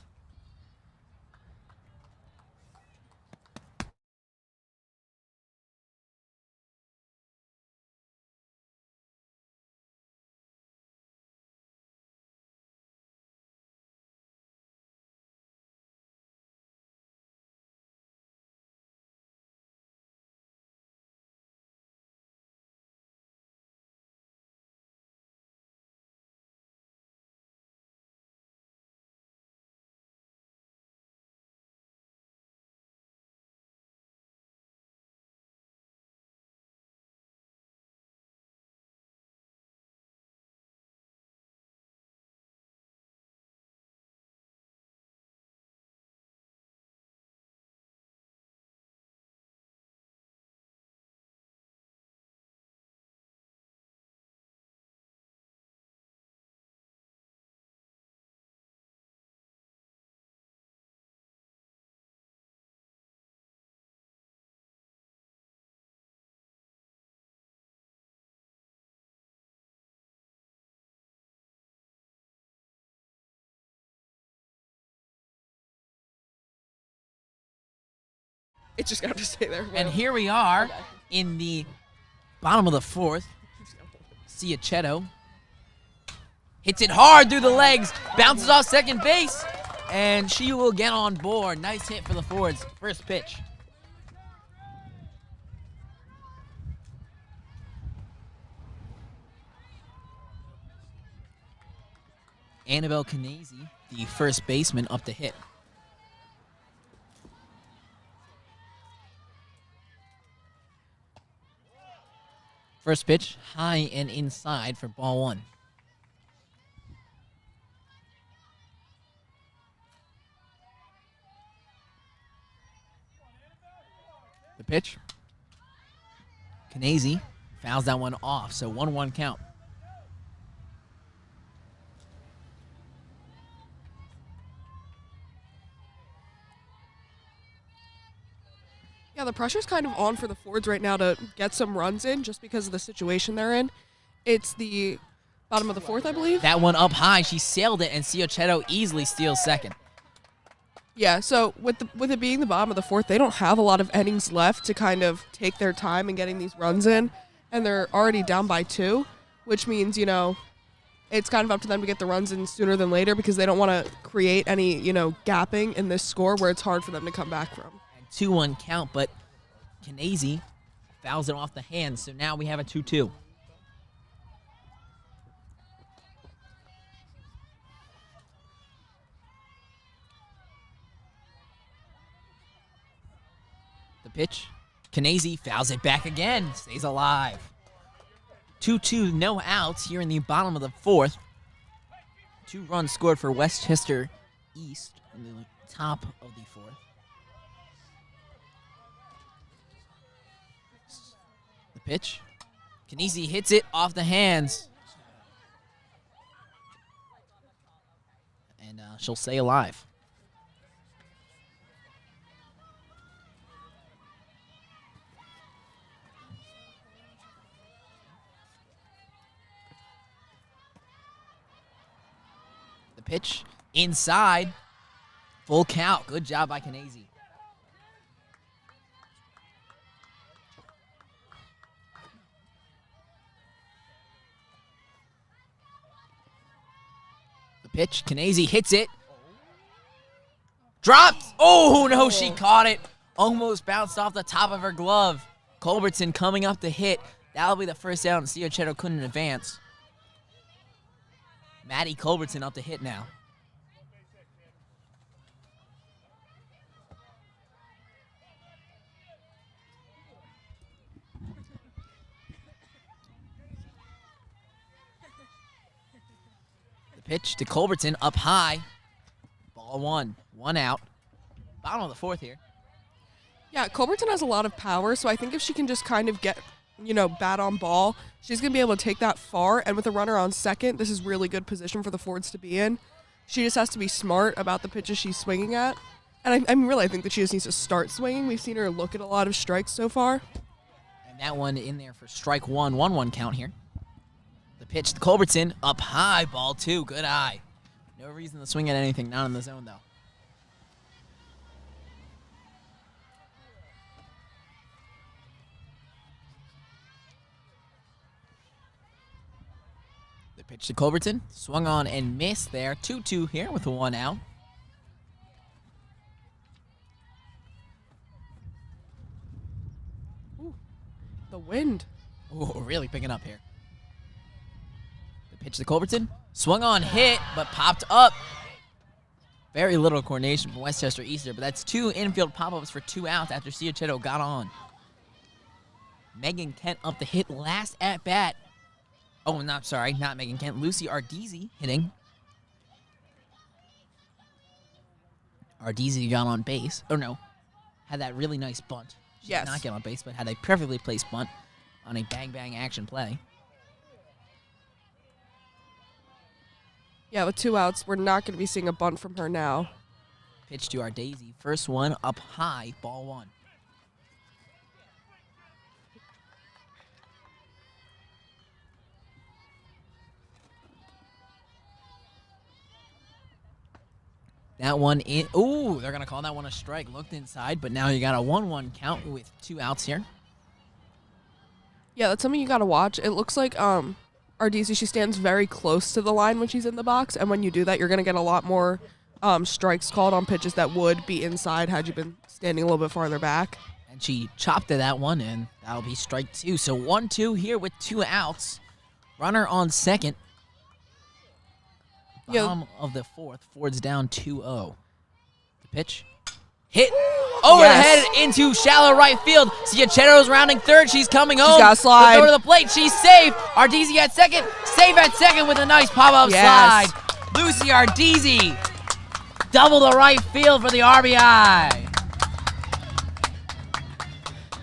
It's just going to have to stay there.
And here we are
Okay.
in the bottom of the fourth. Ciochetto hits it hard through the legs, bounces off second base, and she will get on board. Nice hit for the Fords. First pitch. Annabelle Canesi, the first baseman, up to hit. First pitch, high and inside for ball one. The pitch. Canesi fouls that one off, so 1-1 count.
Yeah, the pressure's kind of on for the Fords right now to get some runs in just because of the situation they're in. It's the bottom of the fourth, I believe.
That one up high, she sailed it, and Ciochetto easily steals second.
Yeah, so with it being the bottom of the fourth, they don't have a lot of innings left to kind of take their time in getting these runs in, and they're already down by 2, which means, it's kind of up to them to get the runs in sooner than later because they don't want to create any, gapping in this score where it's hard for them to come back from.
2-1 count, but Canesi fouls it off the hand, so now we have a 2-2. The pitch. Canesi fouls it back again, stays alive. 2-2, no outs here in the bottom of the fourth. 2 runs scored for Westchester East in the top of the fourth. The pitch. Canesi hits it off the hands. And she'll stay alive. The pitch inside. Full count. Good job by Canesi. The pitch. Canesi hits it. Dropped. Oh, no, she caught it. Almost bounced off the top of her glove. Culbertson coming up to hit. That'll be the first out, and Ciochetto couldn't advance. Maddie Culbertson up to hit now. The pitch to Culbertson up high. Ball 1. 1 out. Bottom of the fourth here.
Yeah, Culbertson has a lot of power, so I think if she can just kind of get, bat on ball, she's going to be able to take that far. And with a runner on second, this is really good position for the Fords to be in. She just has to be smart about the pitches she's swinging at. And I think that she just needs to start swinging. We've seen her look at a lot of strikes so far.
And that one in there for strike 1. 1-1 count here. The pitch to Culbertson up high. Ball 2. Good eye. No reason to swing at anything. Not in the zone, though. The pitch to Culbertson. Swung on and missed there. 2-2 here with a 1 out.
Ooh, the wind.
Ooh, really picking up here. The pitch to Culbertson. Swung on, hit, but popped up. Very little coordination from Westchester Easter, but that's 2 infield pop-ups for 2 outs after Ciochetto got on. Megan Kent up to hit last at bat. Oh, not Megan Kent. Lucy Ardizzi hitting. Ardizzi got on base. Oh, no. Had that really nice bunt. She
Yes.
did not get on base, but had a perfectly placed bunt on a bang-bang action play.
Yeah, with 2 outs, we're not going to be seeing a bunt from her now.
Pitch to Ardizzi. First one up high. Ball 1. That one in. Ooh, they're going to call that one a strike. Looked inside, but now you got a 1-1 count with 2 outs here.
Yeah, that's something you got to watch. It looks like Ardisi, she stands very close to the line when she's in the box, and when you do that, you're going to get a lot more strikes called on pitches that would be inside had you been standing a little bit farther back.
And she chopped to that one, and that'll be strike 2. So 1-2 here with 2 outs. Runner on second. Bottom of the 4th. Ford's down 2-0. The pitch. Hit over the head into shallow right field. Ciachero's rounding third. She's coming home.
She's got to slide.
Go to the plate. She's safe. Ardisi at second. Safe at second with a nice pop-up slide. Lucy Ardisi. Double the right field for the RBI.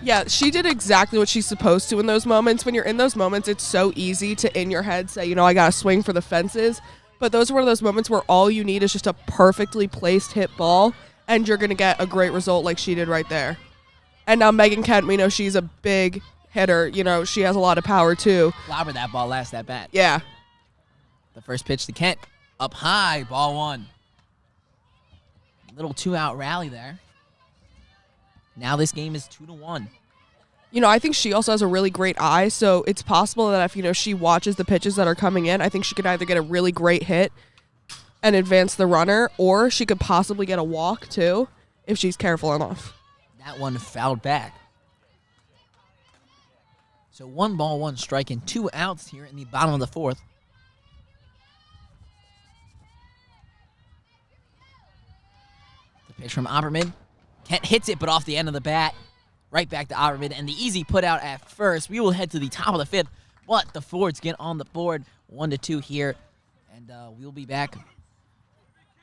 Yeah, she did exactly what she's supposed to in those moments. When you're in those moments, it's so easy to, in your head, say, I got to swing for the fences. But those are one of those moments where all you need is just a perfectly placed hit ball, and you're going to get a great result like she did right there. And now Megan Kent, we know she's a big hitter. She has a lot of power, too.
Clobbered that ball last at bat.
Yeah.
The first pitch to Kent. Up high, ball 1. Little 2-out rally there. Now this game is 2-1.
I think she also has a really great eye, so it's possible that if, she watches the pitches that are coming in, I think she could either get a really great hit and advance the runner, or she could possibly get a walk, too, if she's careful enough.
That one fouled back. So 1 ball, 1 strike, and 2 outs here in the bottom of the 4th. The pitch from Opperman. Kent hits it, but off the end of the bat. Right back to Opperman, and the easy put out at first. We will head to the top of the 5th. But the Fords get on the board 1-2 here, and we'll be back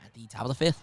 at the top of the 5th.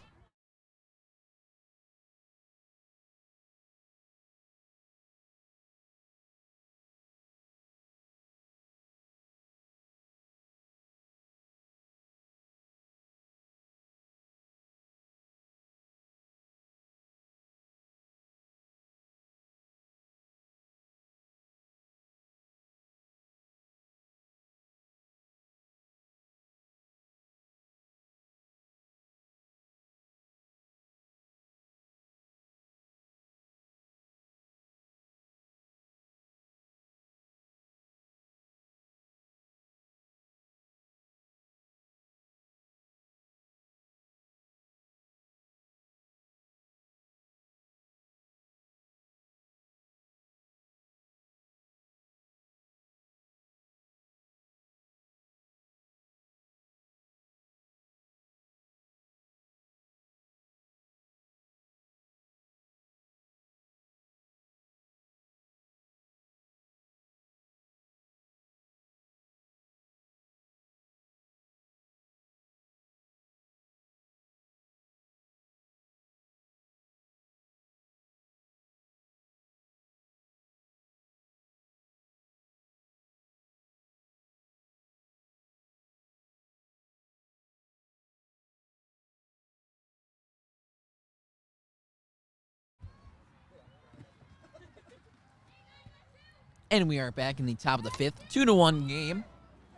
And we are back in the top of the 5th. 2-1 game.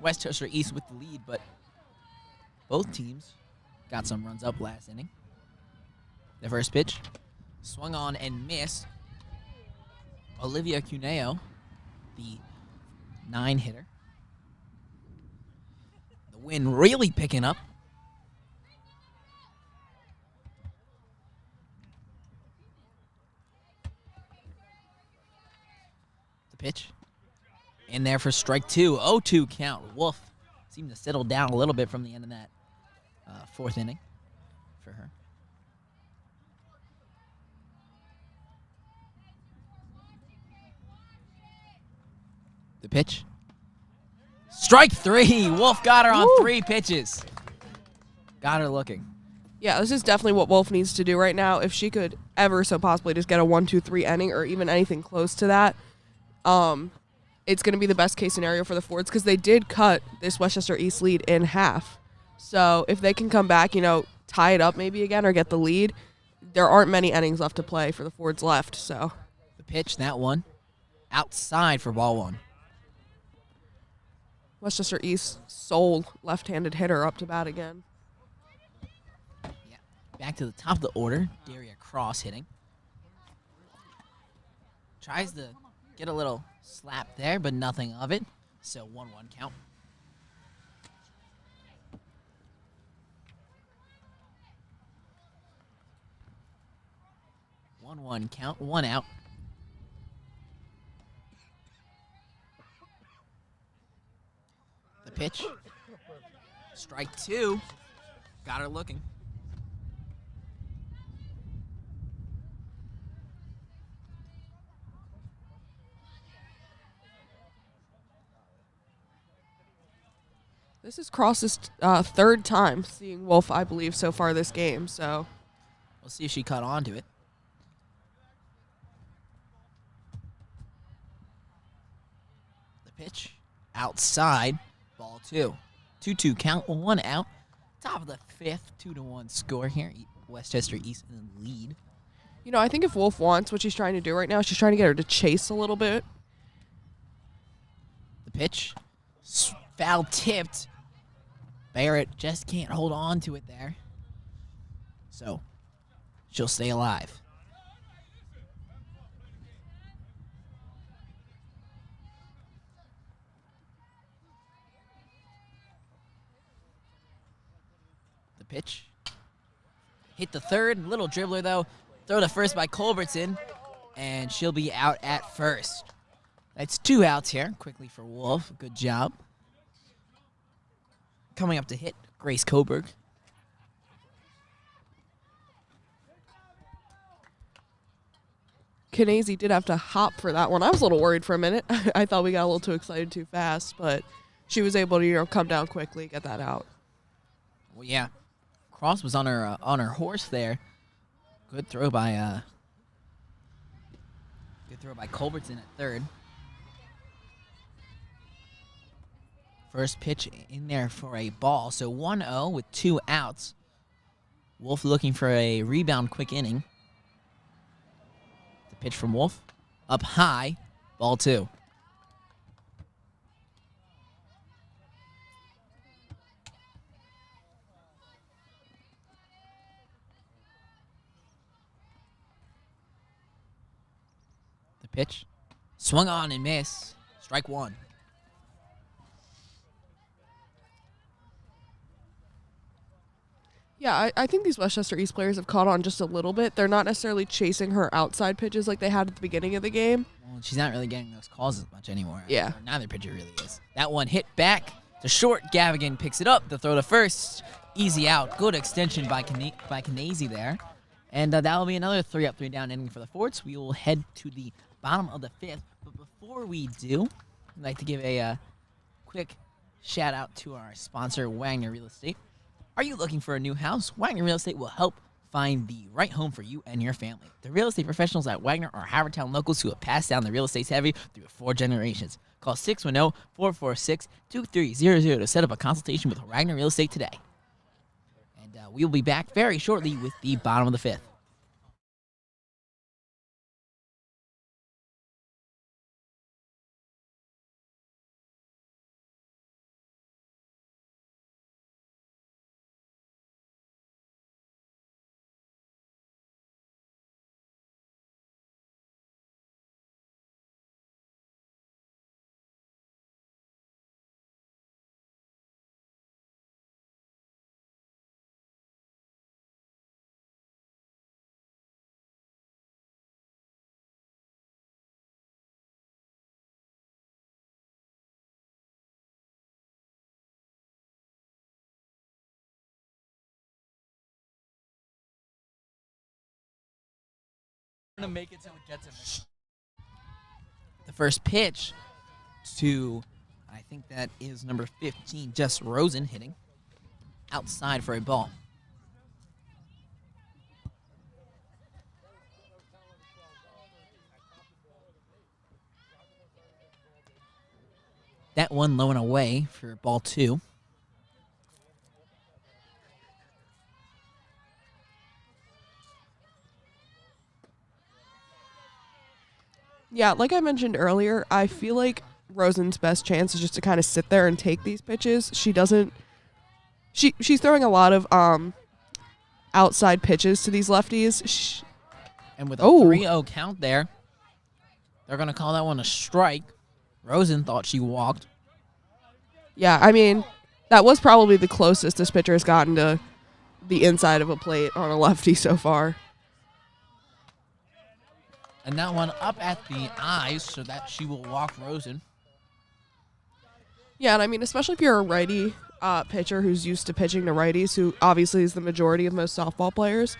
Westchester East with the lead, but both teams got some runs up last inning. The first pitch swung on and missed. Olivia Cuneo, the 9-hitter. The wind really picking up. Pitch in there for strike 2. 0-2 count. Wolf seemed to settle down a little bit from the end of that 4th inning for her. The pitch. Strike 3. Wolf got her on 3 pitches. Got her looking.
Yeah, this is definitely what Wolf needs to do right now. If she could ever so possibly just get a 1-2-3 inning or even anything close to that, it's going to be the best case scenario for the Fords because they did cut this Westchester East lead in half. So if they can come back, tie it up maybe again or get the lead, there aren't many innings left to play for the Fords left. So
the pitch, that one, outside for ball 1.
Westchester East sole left-handed hitter up to bat again.
Yeah. Back to the top of the order, Daria Cross hitting. Tries to get a little slap there, but nothing of it. So 1-1 count. One count, 1 out. The pitch. Strike 2. Got her looking.
This is Cross's third time seeing Wolf, I believe, so far this game. So
we'll see if she caught on to it. The pitch outside, ball 2. 2-2 count, 1 out. Top of the 5th, 2-1 score here. Westchester East in the lead.
You know, I think if Wolf wants what she's trying to do right now, she's trying to get her to chase a little bit.
The pitch, foul tipped. Barrett just can't hold on to it there. So, she'll stay alive. The pitch. Hit the third. Little dribbler, though. Throw to first by Culbertson. And she'll be out at first. That's 2 outs here. Quickly for Wolf. Good job. Coming up to hit, Grace Coburg.
Kanazy did have to hop for that one. I was a little worried for a minute. I thought we got a little too excited too fast, but she was able to, come down quickly, get that out.
Well, yeah. Cross was on her horse there. Good throw by Culbertson at third. First pitch in there for a ball. So 1-0 with 2 outs. Wolf looking for a rebound quick inning. The pitch from Wolf. Up high. Ball 2. The pitch. Swung on and miss. Strike 1.
Yeah, I think these Westchester East players have caught on just a little bit. They're not necessarily chasing her outside pitches like they had at the beginning of the game.
Well, she's not really getting those calls as much anymore.
Yeah.
Neither pitcher really is. That one hit back to short. Gavigan picks it up. The throw to first. Easy out. Good extension by Kanazy there. And that will be another 3-up, 3-down inning for the Forts. We will head to the bottom of the 5th. But before we do, I'd like to give a quick shout out to our sponsor, Wagner Real Estate. Are you looking for a new house? Wagner Real Estate will help find the right home for you and your family. The real estate professionals at Wagner are Havertown locals who have passed down the real estate savvy through 4 generations. Call 610-446-2300 to set up a consultation with Wagner Real Estate today. And we will be back very shortly with the bottom of the 5th.
To make it so it gets him.
The first pitch to, I think that is number 15, Jess Rosen, hitting outside for a ball. That one low and away for ball 2.
Yeah, like I mentioned earlier, I feel like Rosen's best chance is just to kind of sit there and take these pitches. She doesn't. She's throwing a lot of outside pitches to these lefties.
And with a 3-0 count there, they're going to call that one a strike. Rosen thought she walked.
Yeah, I mean, that was probably the closest this pitcher has gotten to the inside of a plate on a lefty so far.
And that one up at the eyes, so that she will walk Rosen.
Yeah, and I mean, especially if you're a righty pitcher who's used to pitching to righties, who obviously is the majority of most softball players,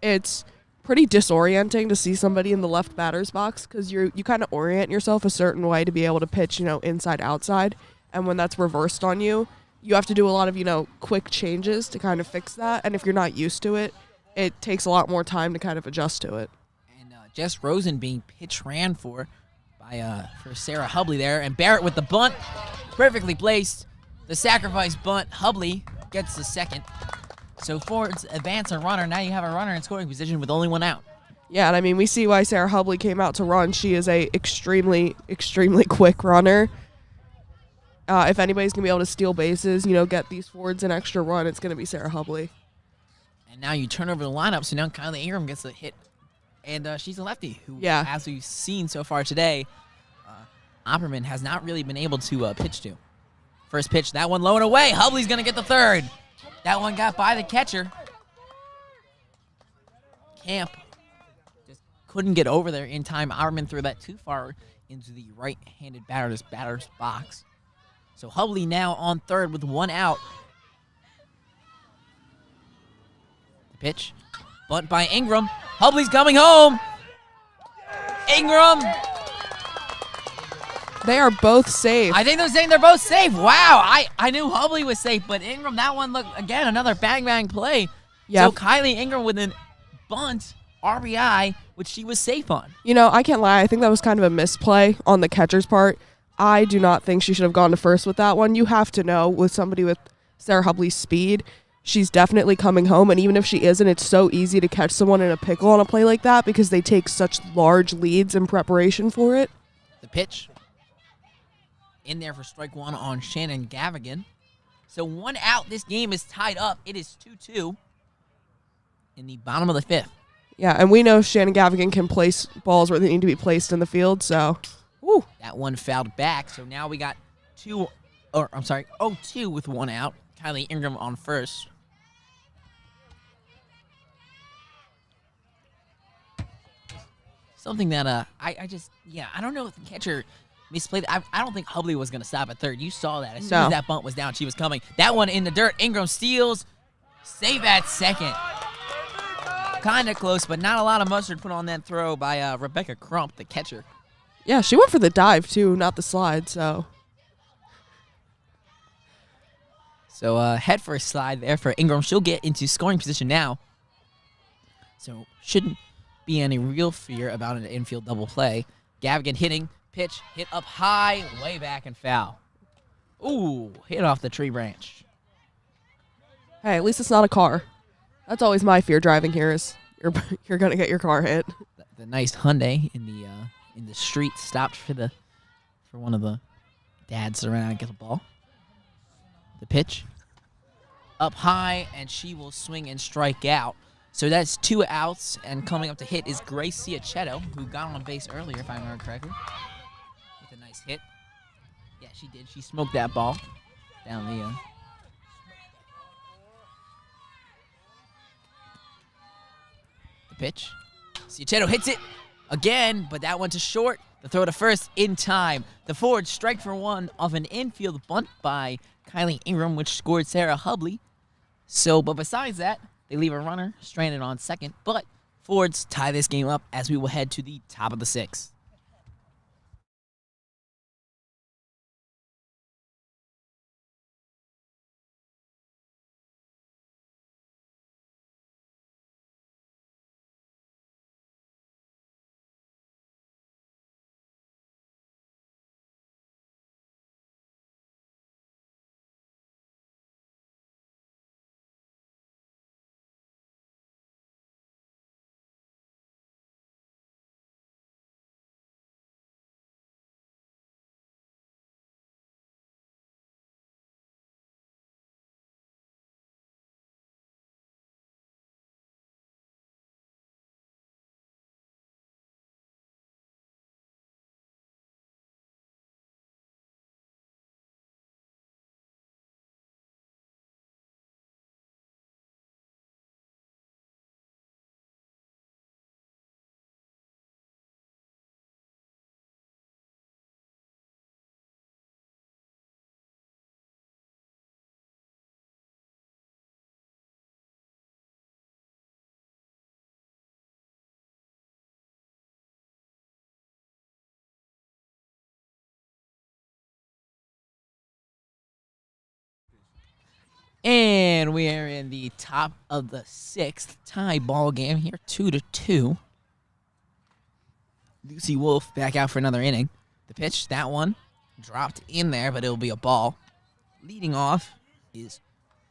it's pretty disorienting to see somebody in the left batter's box because you kind of orient yourself a certain way to be able to pitch, inside, outside. And when that's reversed on you, you have to do a lot of, quick changes to kind of fix that. And if you're not used to it, it takes a lot more time to kind of adjust to it.
And Jess Rosen being pitch ran for Sarah Hubley there. And Barrett with the bunt, perfectly placed. The sacrifice bunt, Hubley gets the second. So Fords advance a runner. Now you have a runner in scoring position with only one out.
Yeah, and I mean, we see why Sarah Hubley came out to run. She is a extremely, extremely quick runner. If anybody's going to be able to steal bases, get these Fords an extra run, it's going to be Sarah Hubley.
And now you turn over the lineup, so now Kylie Ingram gets the hit. And she's a lefty who, as we've seen so far today, Opperman has not really been able to pitch to. First pitch, that one low and away. Hubley's going to get the third. That one got by the catcher. Camp just couldn't get over there in time. Opperman threw that too far into the right-handed batter's box. So Hubley now on third with one out. The pitch. Bunt by Ingram. Hubley's coming home. Ingram.
They are both safe.
I think they're saying they're both safe. Wow. I knew Hubley was safe, but Ingram, that one, look, again, another bang play. Yep. So Kylie Ingram with a bunt, RBI, which she was safe on.
I can't lie. I think that was kind of a misplay on the catcher's part. I do not think she should have gone to first with that one. You have to know, with somebody with Sarah Hubley's speed, she's definitely coming home. And even if she isn't, it's so easy to catch someone in a pickle on a play like that because they take such large leads in preparation for it.
The pitch. In there for strike one on Shannon Gavigan. So one out. This game is tied up. It is 2-2 in the bottom of the fifth.
Yeah, and we know Shannon Gavigan can place balls where they need to be placed in the field, so...
Woo. That one fouled back, so now we got 0-2 with one out. Kylie Ingram on first. Something that I don't know if the catcher misplayed. I don't think Hubley was going to stop at third. You saw that. As soon as that bunt was down, she was coming. That one in the dirt. Ingram steals. Save at second. Kind of close, but not a lot of mustard put on that throw by Rebecca Crump, the catcher.
Yeah, she went for the dive, too, not the slide, so...
So head first slide there for Ingram. She'll get into scoring position now. So shouldn't be any real fear about an infield double play. Gavigan hitting, pitch, hit up high, way back and foul. Ooh, hit off the tree branch.
Hey, at least it's not a car. That's always my fear driving here is you're going to get your car hit.
The nice Hyundai in the street stopped for one of the dads to run out and get the ball. The pitch. Up high, and she will swing and strike out. So that's 2 outs, and coming up to hit is Grace Ciacchetto, who got on base earlier, if I remember correctly, with a nice hit. Yeah, she did. She smoked that ball down the... The pitch. Ciacchetto hits it again, but that went to short. The throw to first in time. The forward strike for one off an infield bunt by Kylie Ingram, which scored Sarah Hubley. But besides that, they leave a runner stranded on second. But Fords tie this game up as we will head to the top of the sixth. And we are in the top of the 6th tie ball game here, 2-2. Lucy Wolf back out for another inning. The pitch, that one dropped in there, but it'll be a ball. Leading off is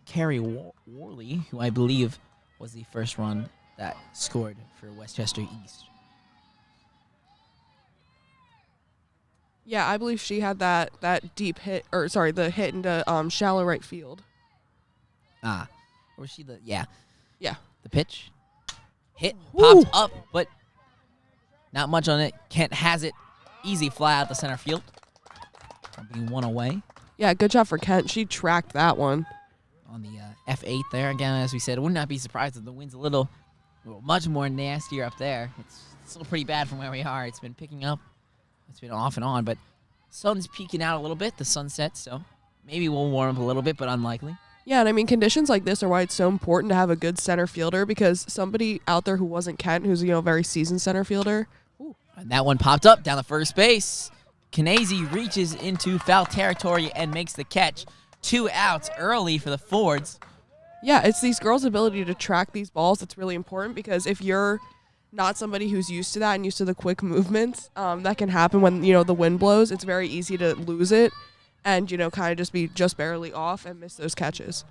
Carrie Worley, who I believe was the first run that scored for Westchester East.
Yeah, I believe she had that deep hit, the hit into shallow right field.
Or was she
Yeah.
The pitch, hit,
Woo.
popped up, but not much on it. Kent has it. Easy fly out the center field. Being one away.
Yeah, good job for Kent. She tracked that one.
On the F8 there. Again, as we said, I would not be surprised if the wind's much more nastier up there. It's still pretty bad from where we are. It's been picking up. It's been off and on, but sun's peeking out a little bit. The sun sets, so maybe we'll warm up a little bit, but unlikely.
Yeah, and I mean, conditions like this are why it's so important to have a good center fielder, because somebody out there who wasn't Kent, who's, a very seasoned center fielder.
Ooh. And that one popped up down the first base. Kanazy reaches into foul territory and makes the catch. 2 outs early for the Fords.
Yeah, it's these girls' ability to track these balls that's really important, because if you're not somebody who's used to that and used to the quick movements that can happen when, the wind blows, it's very easy to lose it and, kind of just be just barely off and miss those catches.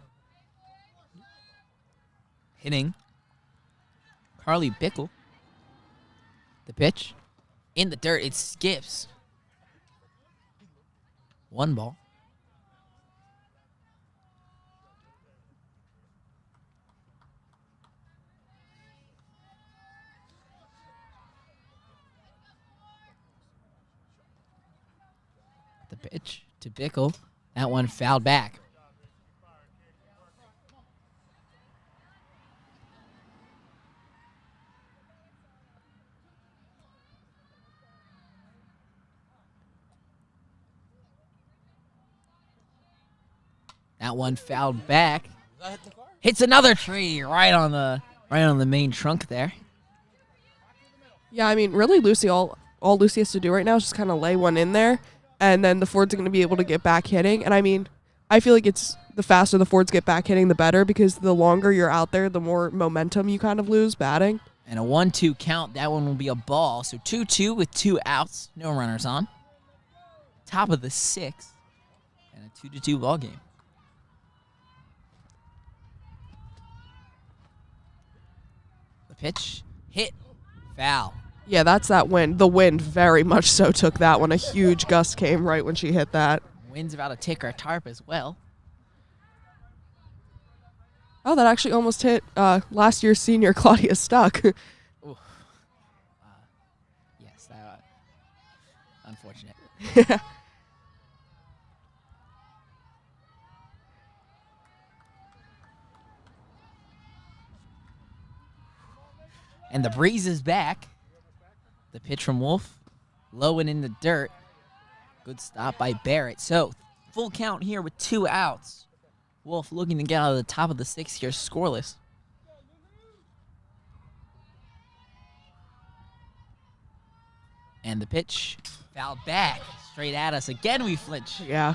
Hitting Carly Bickle. The pitch in the dirt. It skips. 1 ball. The pitch to Bickle. That one fouled back. That one fouled back. Hits another tree right on the main trunk there.
Yeah, I mean, really, Lucy, all Lucy has to do right now is just kind of lay one in there, and then the Fords are going to be able to get back hitting. And I mean, I feel like it's the faster the Fords get back hitting, the better, because the longer you're out there, the more momentum you kind of lose batting.
And a 1-2 count. That one will be a ball. So 2-2 with 2 outs. No runners on. Top of the 6th. And a 2-2 ball game. The pitch. Hit. Foul.
Yeah, that's that wind. The wind very much so took that one. A huge gust came right when she hit that.
Wind's about to take our tarp as well.
Oh, that actually almost hit last year's senior Claudia Stuck.
Yes, that unfortunate. And the breeze is back. The pitch from Wolf, low and in the dirt. Good stop by Barrett. So, full count here with 2 outs. Wolf looking to get out of the top of the 6th here, scoreless. And the pitch, fouled back, straight at us. Again, we flinch.
Yeah.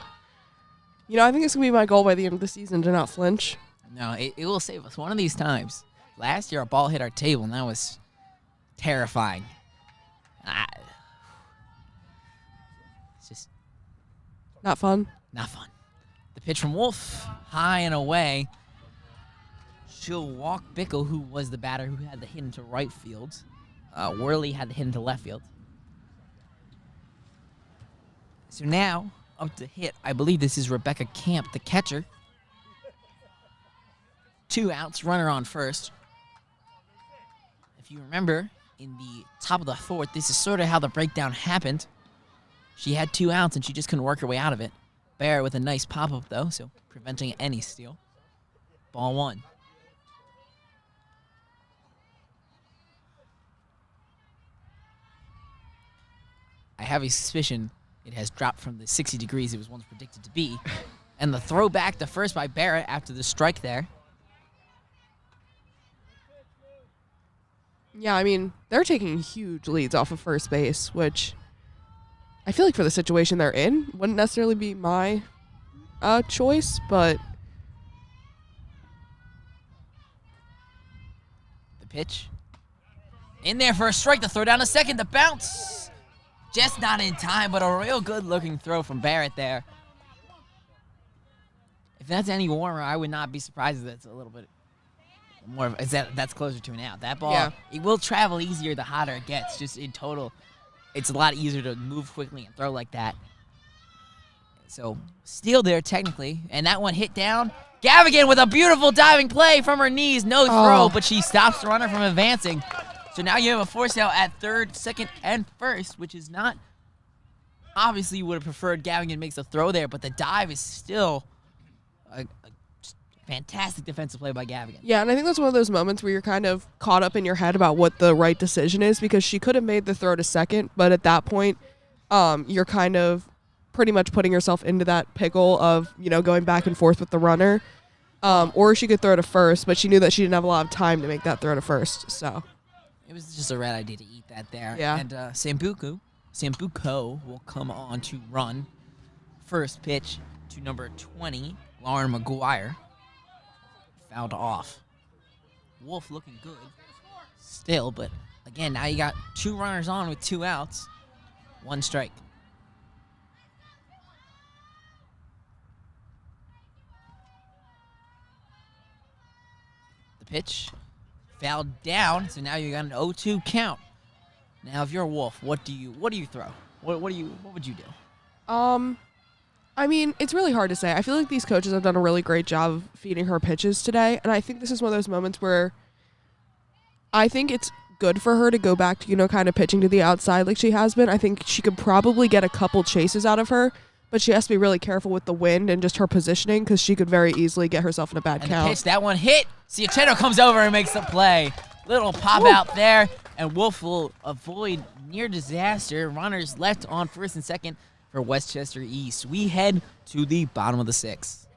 I think it's going to be my goal by the end of the season to not flinch.
No, it will save us one of these times. Last year, a ball hit our table, and that was terrifying. It's just
not fun.
Not fun. The pitch from Wolf, high and away. She'll walk Bickle, who was the batter who had the hit into right field. Worley had the hit into left field. So now, up to hit, I believe this is Rebecca Camp, the catcher. 2 outs, runner on first. If you remember, in the top of the 4th, this is sort of how the breakdown happened. She had 2 outs, and she just couldn't work her way out of it. Barrett with a nice pop-up, though, so preventing any steal. Ball 1. I have a suspicion it has dropped from the 60 degrees it was once predicted to be. And the throw back to first by Barrett after the strike there.
Yeah, I mean, they're taking huge leads off of first base, which I feel like for the situation they're in, wouldn't necessarily be my choice, but
pitch. In there for a strike. The throw down a second. The bounce. Just not in time, but a real good-looking throw from Barrett there. If that's any warmer, I would not be surprised if that's a little bit more. That's closer to an out. That ball, it will travel easier the hotter it gets. Just in total, it's a lot easier to move quickly and throw like that. So, steal there technically, and that one hit down. Gavigan with a beautiful diving play from her knees. No throw, but she stops the runner from advancing. So now you have a force out at third, second, and first, which is not. Obviously, you would have preferred Gavigan makes a throw there, but the dive is still a fantastic defensive play by Gavigan.
Yeah, and I think that's one of those moments where you're kind of caught up in your head about what the right decision is, because she could have made the throw to second, but at that point, you're kind of pretty much putting yourself into that pickle of, going back and forth with the runner. Or she could throw to first, but she knew that she didn't have a lot of time to make that throw to first. So
it was just a red idea to eat that there.
Yeah.
And Sambuco will come on to run. First pitch to number 20, Lauren McGuire. Fouled off. Wolf looking good still, but again, now you got 2 runners on with 2 outs. 1 strike. The pitch fouled down, so now you got an 0-2 count. Now, if you're a Wolf, what do you throw? What would you do?
I mean, it's really hard to say. I feel like these coaches have done a really great job of feeding her pitches today, and I think this is one of those moments where I think it's good for her to go back to, kind of pitching to the outside like she has been. I think she could probably get a couple chases out of her, but she has to be really careful with the wind and just her positioning, because she could very easily get herself in a bad count.
The pitch, that one hit. Ciachetto comes over and makes the play. Little pop out there, and Wolf will avoid near disaster. Runners left on first and second for Westchester East. We head to the bottom of the 6th.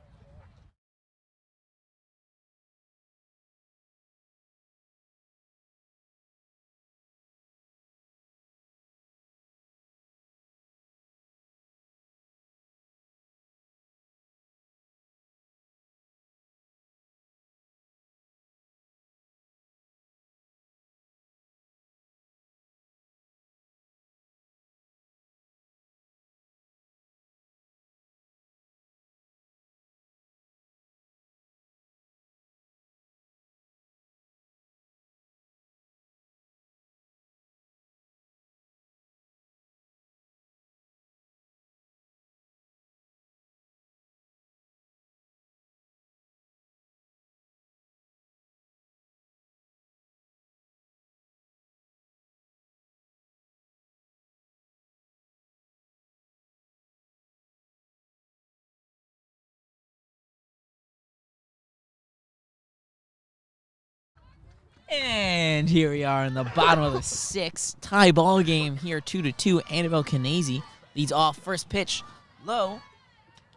And here we are in the bottom of the 6th. Tie ball game here, 2-2. Annabelle Canese leads off. First pitch, low,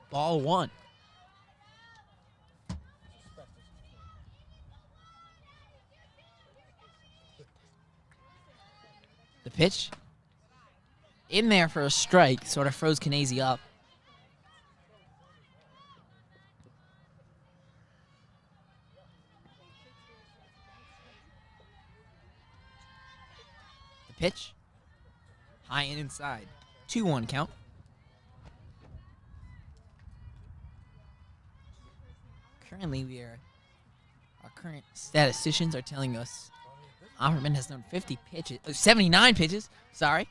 ball 1. The pitch, in there for a strike, sort of froze Canese up. Pitch, high and inside, 2-1 count. Currently, our current statisticians are telling us Offerman has thrown 79 pitches. Sorry,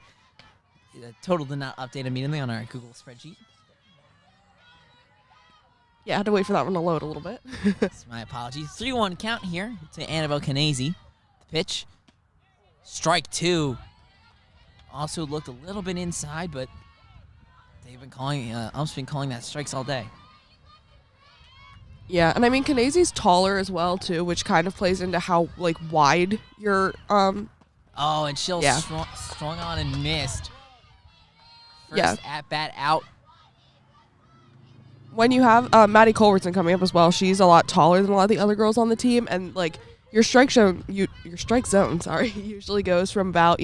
the total did not update immediately on our Google spreadsheet.
Yeah, I had to wait for that one to load a little bit.
That's my apologies. 3-1 count here to Annabelle Canese. The pitch. Strike 2. Also looked a little bit inside, but they've been calling. Ump's been calling that strikes all day.
Yeah, and I mean Canese's taller as well too, which kind of plays into how wide your
Oh, and she'll swung on and missed. First at bat out.
When you have Maddie Culbertson coming up as well, she's a lot taller than a lot of the other girls on the team, and your strike zone usually goes from about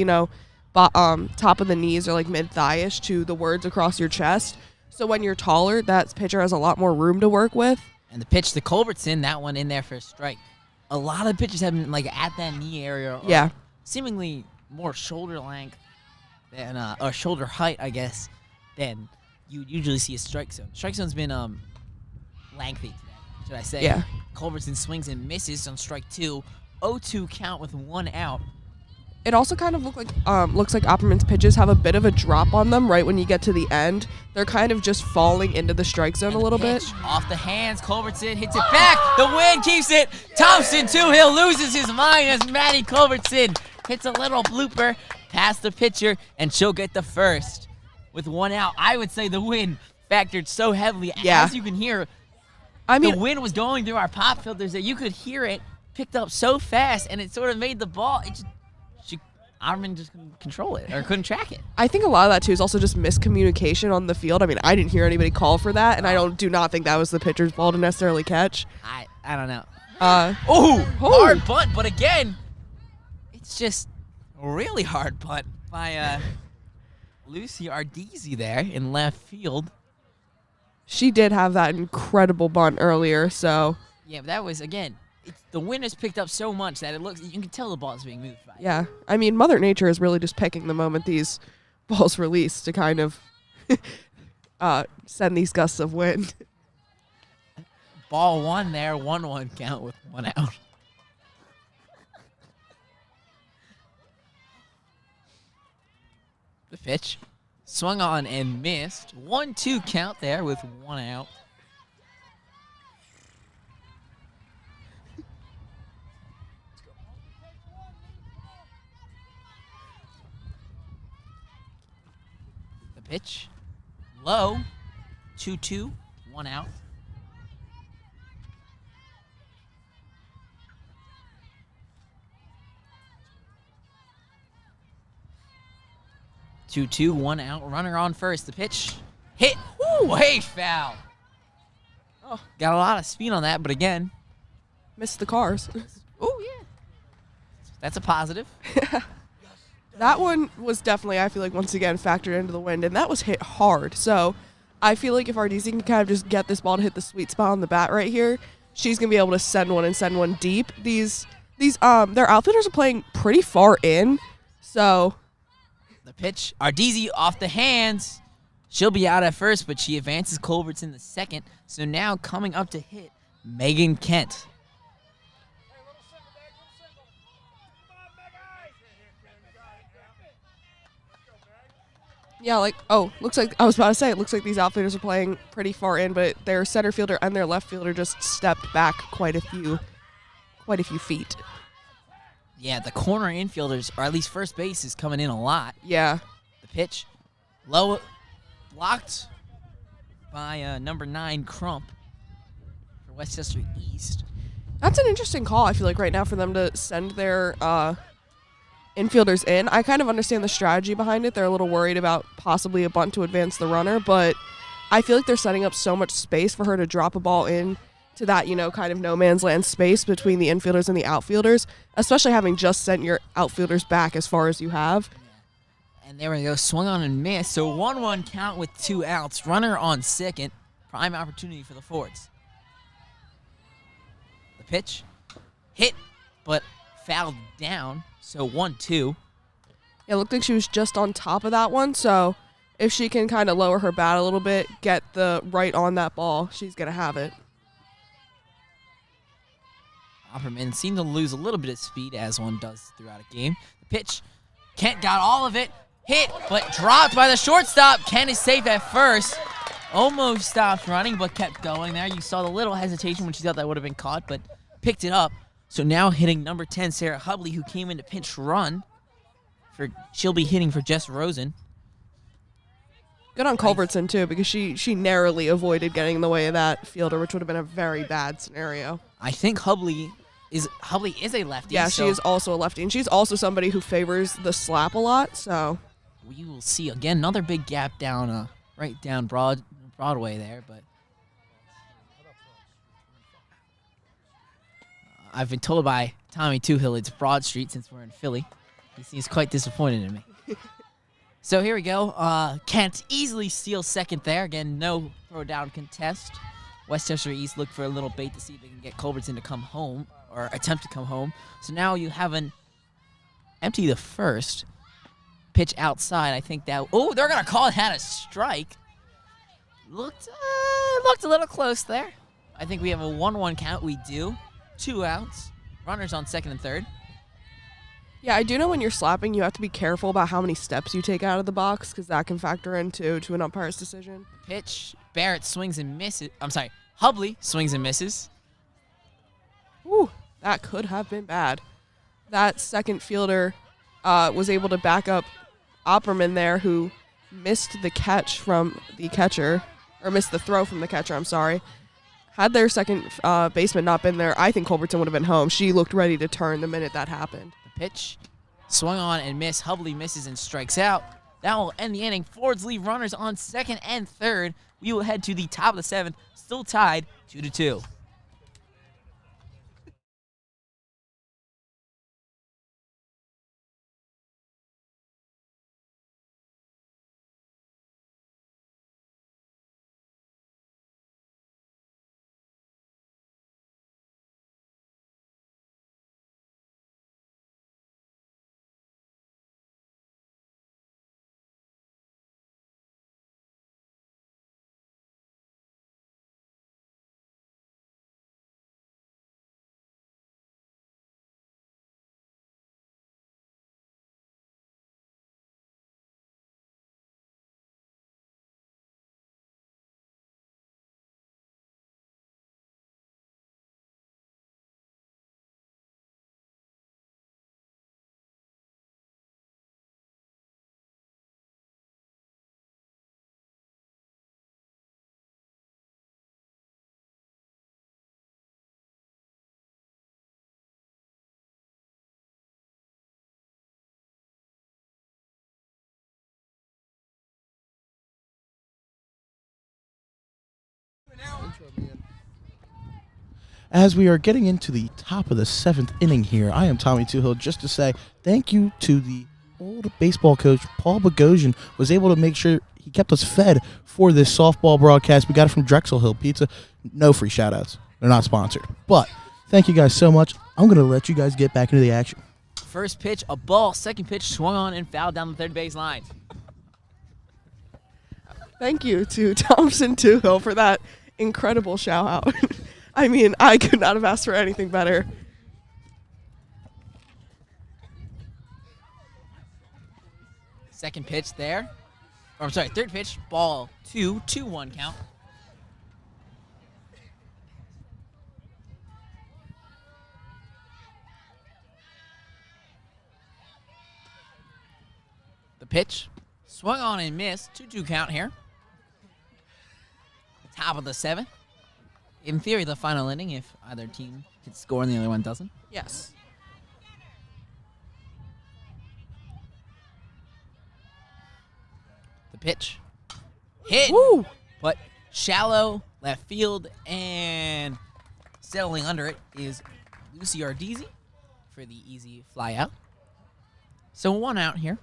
top of the knees or mid thigh-ish to the words across your chest. So when you're taller, that pitcher has a lot more room to work with.
And the pitch to Culbertson, that one in there for a strike. a lot of pitches have been like at that knee area. Or
Yeah.
seemingly more shoulder length than or shoulder height, I guess, than you would usually see a strike zone. Strike zone's been lengthy today, should I say?
Yeah.
Culbertson swings and misses on strike 2. 0-2 count with 1 out.
It also kind of looks like Opperman's pitches have a bit of a drop on them right when you get to the end. They're kind of just falling into the strike zone
And
a little
pitch
bit.
off the hands. Culbertson hits it back. The wind keeps it. Thompson, Hill loses his mind as Maddie Culbertson hits a little blooper past the pitcher, and she'll get the first with 1 out. I would say the wind factored so heavily.
Yeah.
As you can hear,
I mean,
the wind was going through our pop filters that you could hear it picked up so fast, and it sort of made the ball. Otterman just couldn't control it or couldn't track it.
I think a lot of that too is also just miscommunication on the field. I mean, I didn't hear anybody call for that, and I do not think that was the pitcher's ball to necessarily catch.
I don't know.
Oh,
Hard bunt, but again, it's just a really hard bunt by Lucy Ardisi there in left field.
she did have that incredible bunt earlier, so
Yeah, but that was, again, the wind has picked up so much that you can tell the ball is being moved by.
yeah. I mean, Mother Nature is really just picking the moment these balls release to kind of send these gusts of wind.
Ball 1 there, 1-1 count with 1 out. The pitch swung on and missed. 1-2 count there with 1 out. The pitch low. 2-2, 1 out. Two, 1 out. Runner on first. The pitch hit. Way foul. Oh, got a lot of speed on that, but again,
Missed the cars.
oh yeah, that's a positive.
That one was definitely, I feel like, once again factored into the wind, and that was hit hard. So I feel like if Ardisi can kind of just get this ball to hit the sweet spot on the bat right here, she's gonna be able to send one deep. These their outfielders are playing pretty far in, so
The pitch, Ardisi off the hands. She'll be out at first, but she advances Culbert's in the second. So now coming up to hit, Megan Kent.
yeah, looks like I was about to say, it looks like these outfielders are playing pretty far in, but their center fielder and their left fielder just stepped back quite a few feet.
Yeah, the corner infielders, or at least first base, is coming in a lot.
Yeah.
The pitch, low, blocked by number 9, Crump, for Westchester East.
That's an interesting call, I feel like, right now for them to send their infielders in. I kind of understand the strategy behind it. They're a little worried about possibly a bunt to advance the runner, but I feel like they're setting up so much space for her to drop a ball in to that, kind of no man's land space between the infielders and the outfielders, especially having just sent your outfielders back as far as you have.
And there we go, swung on and missed. So 1-1 count with 2 outs. Runner on second. Prime opportunity for the Fords. The pitch, hit, but fouled down. So 1-2.
It looked like she was just on top of that one, so if she can kind of lower her bat a little bit, get the right on that ball, she's going to have it.
Opperman seemed to lose a little bit of speed, as one does throughout a game. The pitch, Kent got all of it. Hit, but dropped by the shortstop. Kent is safe at first. Almost stopped running, but kept going there. You saw the little hesitation when she thought that would have been caught, but picked it up. So now hitting number 10, Sarah Hubley, who came in to pinch run. She'll be hitting for Jess Rosen.
Good on Culbertson, too, because she narrowly avoided getting in the way of that fielder, which would have been a very bad scenario.
I think Hubley is a lefty.
Yeah, she is also a lefty, and she's also somebody who favors the slap a lot, so
we will see. Again, another big gap down, right down Broadway there, but I've been told by Tommy Toohill it's Broad Street since we're in Philly. He seems quite disappointed in me. So here we go. Kent easily steals second there. Again, no throw down contest. Westchester East look for a little bait to see if they can get Culbertson to come home or attempt to come home. So now you have an empty the first. Pitch outside. I think that. Oh, they're gonna call that a strike. Looked a little close there. I think we have a 1-1 count. We do. 2 outs. Runners on second and third.
Yeah, I do know when you're slapping, you have to be careful about how many steps you take out of the box because that can factor into an umpire's decision.
Pitch. Barrett swings and misses. I'm sorry. Hubley swings and misses.
Ooh, that could have been bad. That second fielder was able to back up Opperman there, who missed the catch from the catcher, or missed the throw from the catcher, I'm sorry. Had their second baseman not been there, I think Culbertson would have been home. She looked ready to turn the minute that happened.
The pitch. Swung on and missed. Hubley misses and strikes out. That will end the inning. Fords leave runners on second and third. We will head to the top of the seventh, still tied 2-2.
As we are getting into the top of the 7th inning here, I am Tommy Toohill just to say thank you to the old baseball coach, Paul Bogosian, was able to make sure he kept us fed for this softball broadcast. We got it from Drexel Hill Pizza. No free shout-outs. They're not sponsored. But thank you guys so much. I'm going to let you guys get back into the action.
First pitch, a ball. Second pitch, swung on and fouled down the third base line.
Thank you to Thompson Toohill for that incredible shout-out. I mean, I could not have asked for anything better.
Second pitch there. Or I'm sorry, third pitch, ball 2, 2-1 count. The pitch, swung on and missed, 2-2 count here. Top of the 7th. In theory, the final inning if either team could score and the other one doesn't.
Yes.
The pitch. Hit.
Woo!
But shallow left field, and settling under it is Lucy Ardisi for the easy fly out. So 1 out here.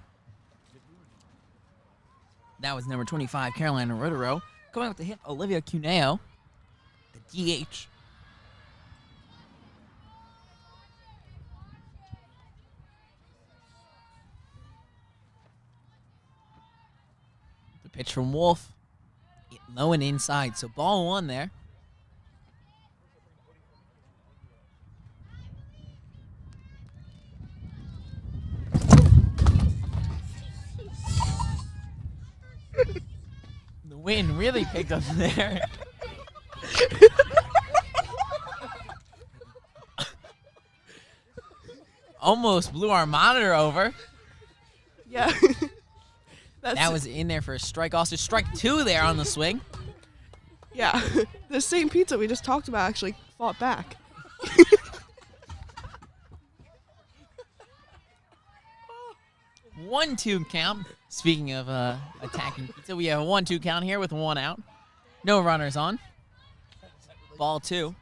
That was number 25, Carolina Rotaro. Coming up to hit Olivia Cuneo, the DH. The pitch from Wolf, low and inside, so ball 1 there. The wind really picked up there. Almost blew our monitor over.
Yeah.
That was in there for a strike. Also, strike 2 there on the swing.
Yeah. The same pizza we just talked about actually fought back.
1-2 count. Speaking of attacking pizza, we have a 1-2 count here with 1 out. No runners on. Ball 2.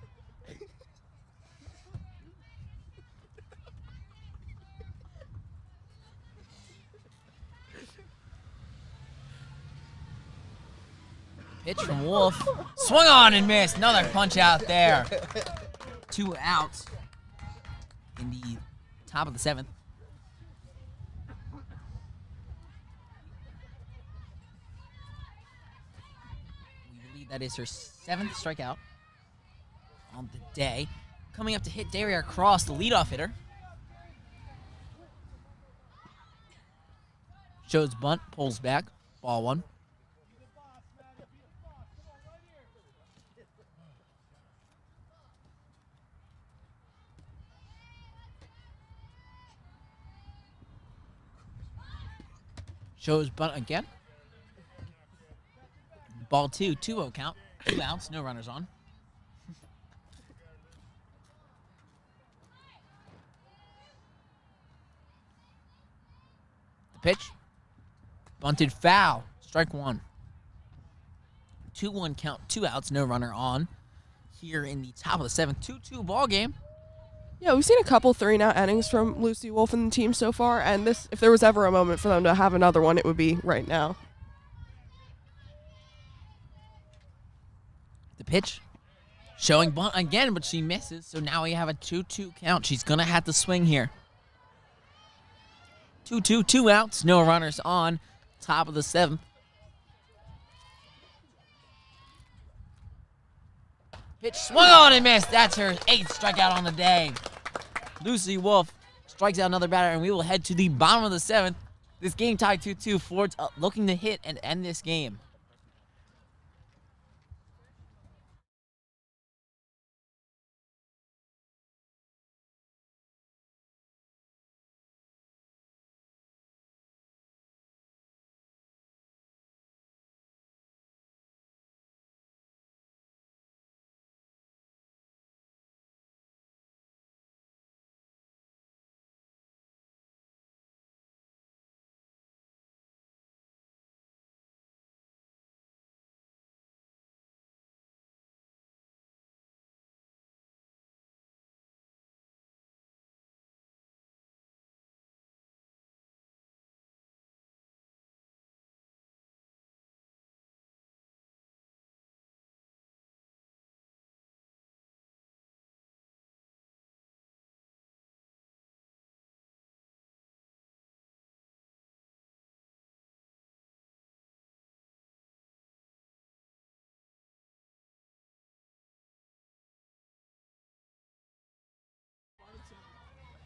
Pitch from Wolf. Swung on and missed. Another punch out there. 2 outs. in the top of the 7th. We believe that is her 7th strikeout on the day. Coming up to hit Daria Cross, the leadoff hitter. Shows bunt, pulls back, ball 1. Shows bunt again. Ball 2, 2-0 count. 2 outs, no runners on. The pitch. Bunted foul. Strike 1. 2-1 count, 2 outs, no runner on. Here in the top of the 7th, 2-2 ball game.
Yeah, we've seen a couple 3-and-out innings from Lucy Wolf and the team so far, and this, if there was ever a moment for them to have another one, it would be right now.
The pitch. Showing bunt again, but she misses, so now we have a 2-2 count. She's going to have to swing here. 2-2, 2 outs, no runners on. Top of the 7th. Pitch swung on and missed. That's her 8th strikeout on the day. Lucy Wolf strikes out another batter, and we will head to the bottom of the 7th. This game tied 2-2. Ford's looking to hit and end this game.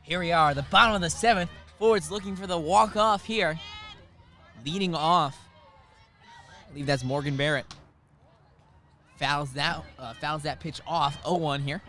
Here we are, the bottom of the 7th. Ford's looking for the walk-off here. Leading off. I believe that's Morgan Barrett. Fouls that pitch off. 0-1 here.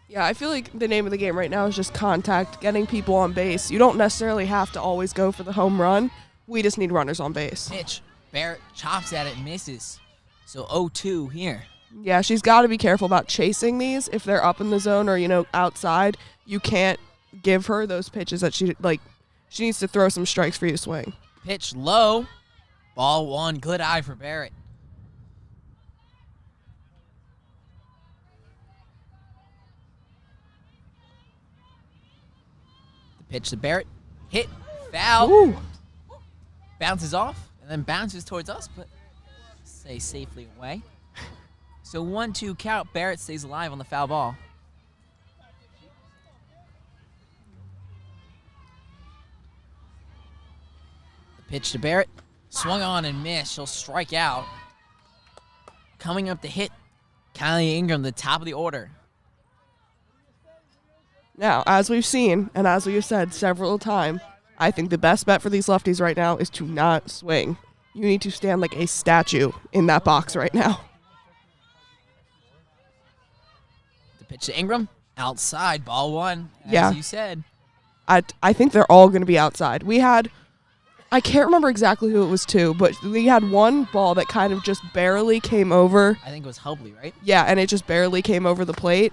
Yeah, I feel like the name of the game right now is just contact, getting people on base. You don't necessarily have to always go for the home run. We just need runners on base.
Pitch. Barrett chops at it, misses. So 0-2 here.
Yeah, she's got to be careful about chasing these. If they're up in the zone or, outside, you can't give her those pitches that she needs to throw some strikes for you to swing.
Pitch low. Ball 1. Good eye for Barrett. The pitch to Barrett. Hit. Foul.
Ooh.
Bounces off and then bounces towards us, but stay safely away. So 1-2 count. Barrett stays alive on the foul ball. The pitch to Barrett. Swung on and missed. She'll strike out. Coming up to hit Kylie Ingram, the top of the order.
Now, as we've seen and as we've said several times, I think the best bet for these lefties right now is to not swing. You need to stand like a statue in that box right now.
The pitch to Ingram. Outside. Ball 1,
Yeah.
as you said.
I think they're all going to be outside. I can't remember exactly who it was to, but we had one ball that kind of just barely came over.
I think it was Hubley, right?
Yeah, and it just barely came over the plate.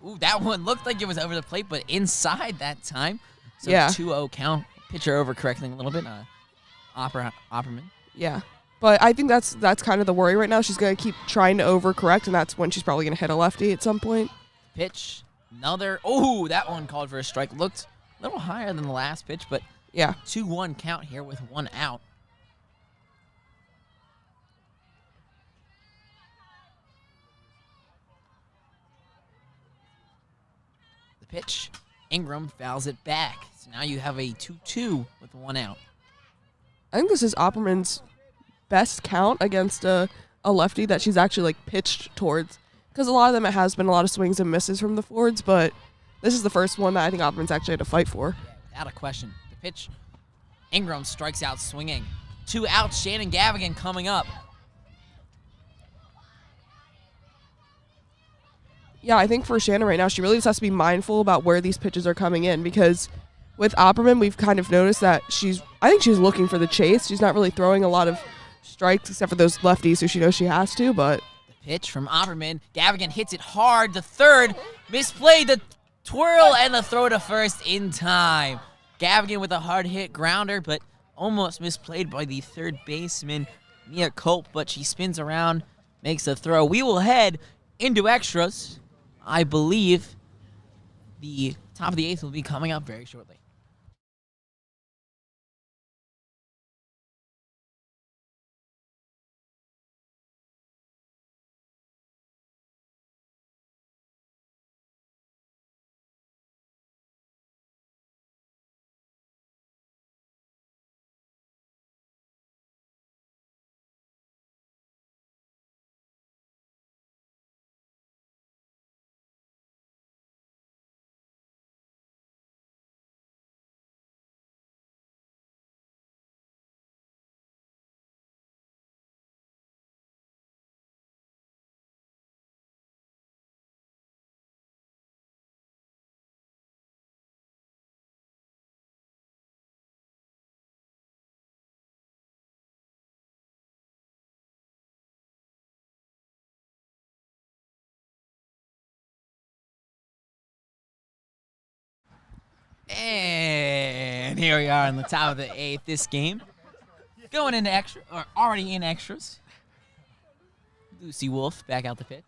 Ooh, that one looked like it was over the plate, but inside that time. So
Yeah.
2-0 count. Pitcher overcorrecting a little bit. Opperman.
Yeah. But I think that's kind of the worry right now. She's going to keep trying to overcorrect, and that's when she's probably going to hit a lefty at some point.
Pitch. Another. Oh, that one called for a strike. Looked a little higher than the last pitch, but
Yeah.
2-1 count here with 1 out. pitch. Ingram fouls it back. So now you have a 2-2 with 1 out.
I think this is Opperman's best count against a lefty that she's actually like pitched towards. Because a lot of them, it has been a lot of swings and misses from the Fords, but this is the first one that I think Opperman's actually had to fight for.
Without a question. The pitch. Ingram strikes out swinging. 2 outs. Shannon Gavigan coming up.
Yeah, I think for Shannon right now, she really just has to be mindful about where these pitches are coming in, because with Opperman, we've kind of noticed that I think she's looking for the chase. She's not really throwing a lot of strikes except for those lefties who she knows she has to, but...
The pitch from Opperman. Gavigan hits it hard. The third misplayed the twirl and the throw to first in time. Gavigan with a hard hit grounder, but almost misplayed by the third baseman, Mia Culp, but she spins around, makes a throw. We will head into extras. I believe the top of the 8th will be coming up very shortly. And here we are in the top of the 8th. This game going into extra, or already in extras. Lucy Wolf back out the pitch.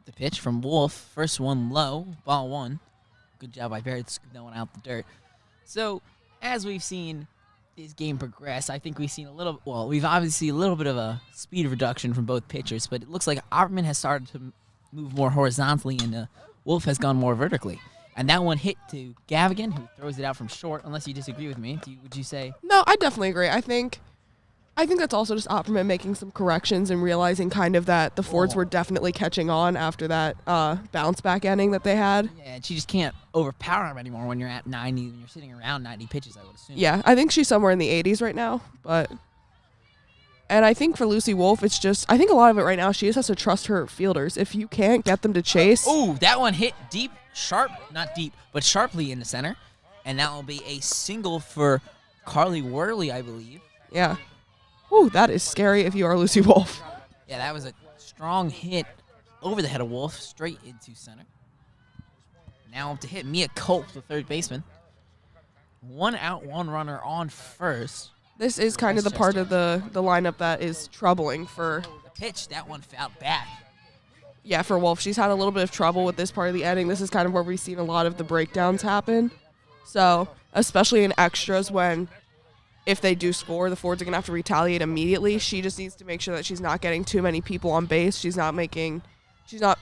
The pitch from Wolf. First one low, ball 1. Good job by Barrett scooping that one out the dirt. So, as we've seen this game progress, I think we've seen we've obviously a little bit of a speed reduction from both pitchers, but it looks like Opperman has started to move more horizontally, and Wolf has gone more vertically. And that one hit to Gavigan, who throws it out from short, unless you disagree with me. Would you say?
No, I definitely agree. I think that's also just Opperman making some corrections and realizing kind of that the Fords were definitely catching on after that bounce back inning that they had.
Yeah, and she just can't overpower him anymore when you're at 90, when you're sitting around 90 pitches, I would assume.
Yeah, I think she's somewhere in the 80s right now, and I think for Lucy Wolf, it's just, I think a lot of it right now, she just has to trust her fielders. If you can't get them to chase.
Ooh, that one hit deep, not deep, but sharply in the center. And that will be a single for Carly Worley, I believe.
Yeah. Ooh, that is scary if you are Lucy Wolf.
Yeah, that was a strong hit over the head of Wolf, straight into center. Now up to hit Mia Culp, the third baseman. 1 out, 1 runner on first.
This is kind of the part of the lineup that is troubling for...
The pitch, that one fouled back.
Yeah, for Wolf. She's had a little bit of trouble with this part of the inning. This is kind of where we've seen a lot of the breakdowns happen. So, especially in extras when, if they do score, the Fords are going to have to retaliate immediately. She just needs to make sure that she's not getting too many people on base. She's not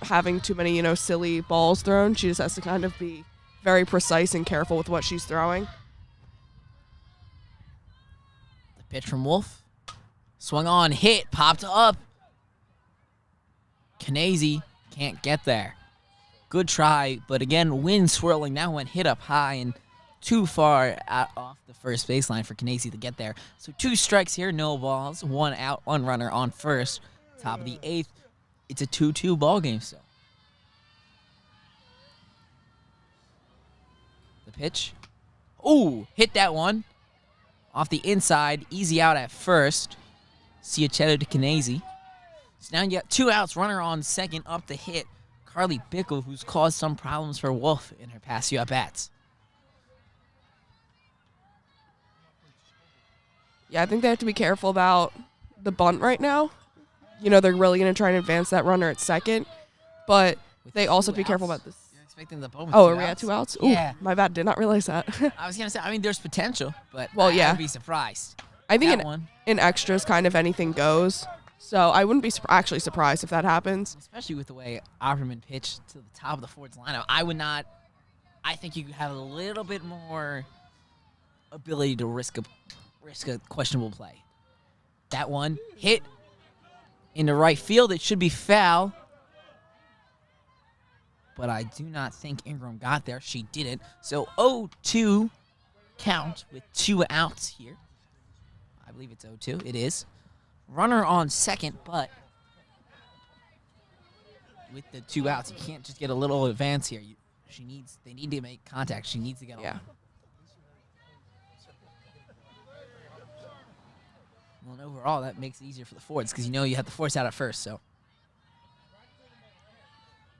having too many, silly balls thrown. She just has to kind of be very precise and careful with what she's throwing.
Pitch from Wolf. Swung on, hit, popped up. Knazy can't get there. Good try, but again, wind swirling. That one hit up high and too far out off the first baseline for Knazy to get there. So 2 strikes here, no balls. 1 out, 1 runner on first. Top of the 8th. It's a 2-2 ball game still. The pitch. Ooh, hit that one. Off the inside, easy out at first. Ciochetto to Knazy. So now you got 2 outs, runner on second, up the hit. Carly Bickle, who's caused some problems for Wolf in her past few at-bats.
Yeah, I think they have to be careful about the bunt right now. They're really going to try and advance that runner at second, but they also have to be careful about this.
Expecting the bunt.
Oh, are we at 2 outs? Ooh,
Yeah.
my bad. Did not realize that.
I was going to say, there's potential, but
Well,
I
yeah.
would be surprised.
I think
That one.
in extras, kind of anything goes. So I wouldn't be actually surprised if that happens.
Especially with the way Opperman pitched to the top of the Fords lineup. I think you have a little bit more ability to risk a questionable play. That one hit into right field. It should be foul. But I do not think Ingram got there. She didn't. So 0-2 count with 2 outs here. I believe it's 0-2. It is. Runner on second, but with the 2 outs, you can't just get a little advance here. They need to make contact. She needs to get on. Well, and overall, that makes it easier for the Fords because you have to force out at first, so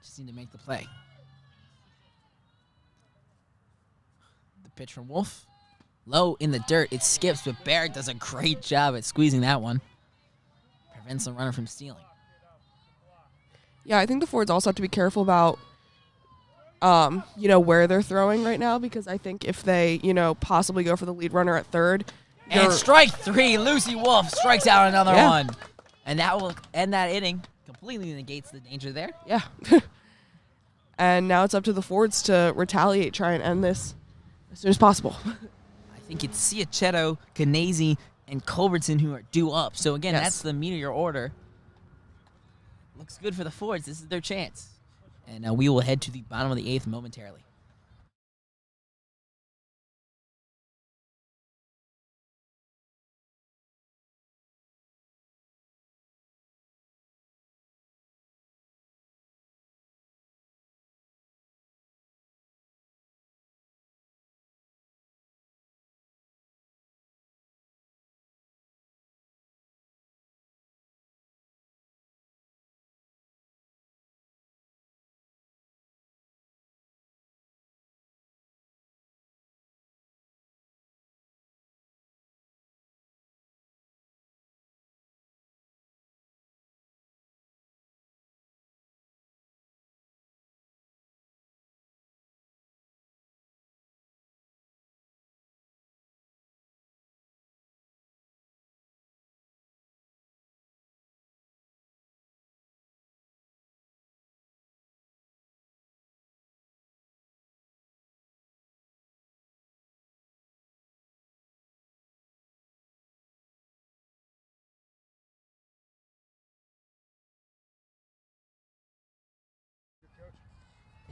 just need to make the play. The pitch from Wolf. Low in the dirt. It skips, but Barrett does a great job at squeezing that one. Prevents the runner from stealing.
Yeah, I think the Fords also have to be careful about, where they're throwing right now, because I think if they, possibly go for the lead runner at third.
And strike 3, Lucy Wolf strikes out another one. And that will end that inning. Completely negates the danger there.
Yeah. And now it's up to the Fords to retaliate, try and end this as soon as possible.
I think it's Ciachetto, Canese, and Culbertson who are due up. So, again, that's the meat of your order. Looks good for the Fords. This is their chance. And we will head to the bottom of the 8th momentarily.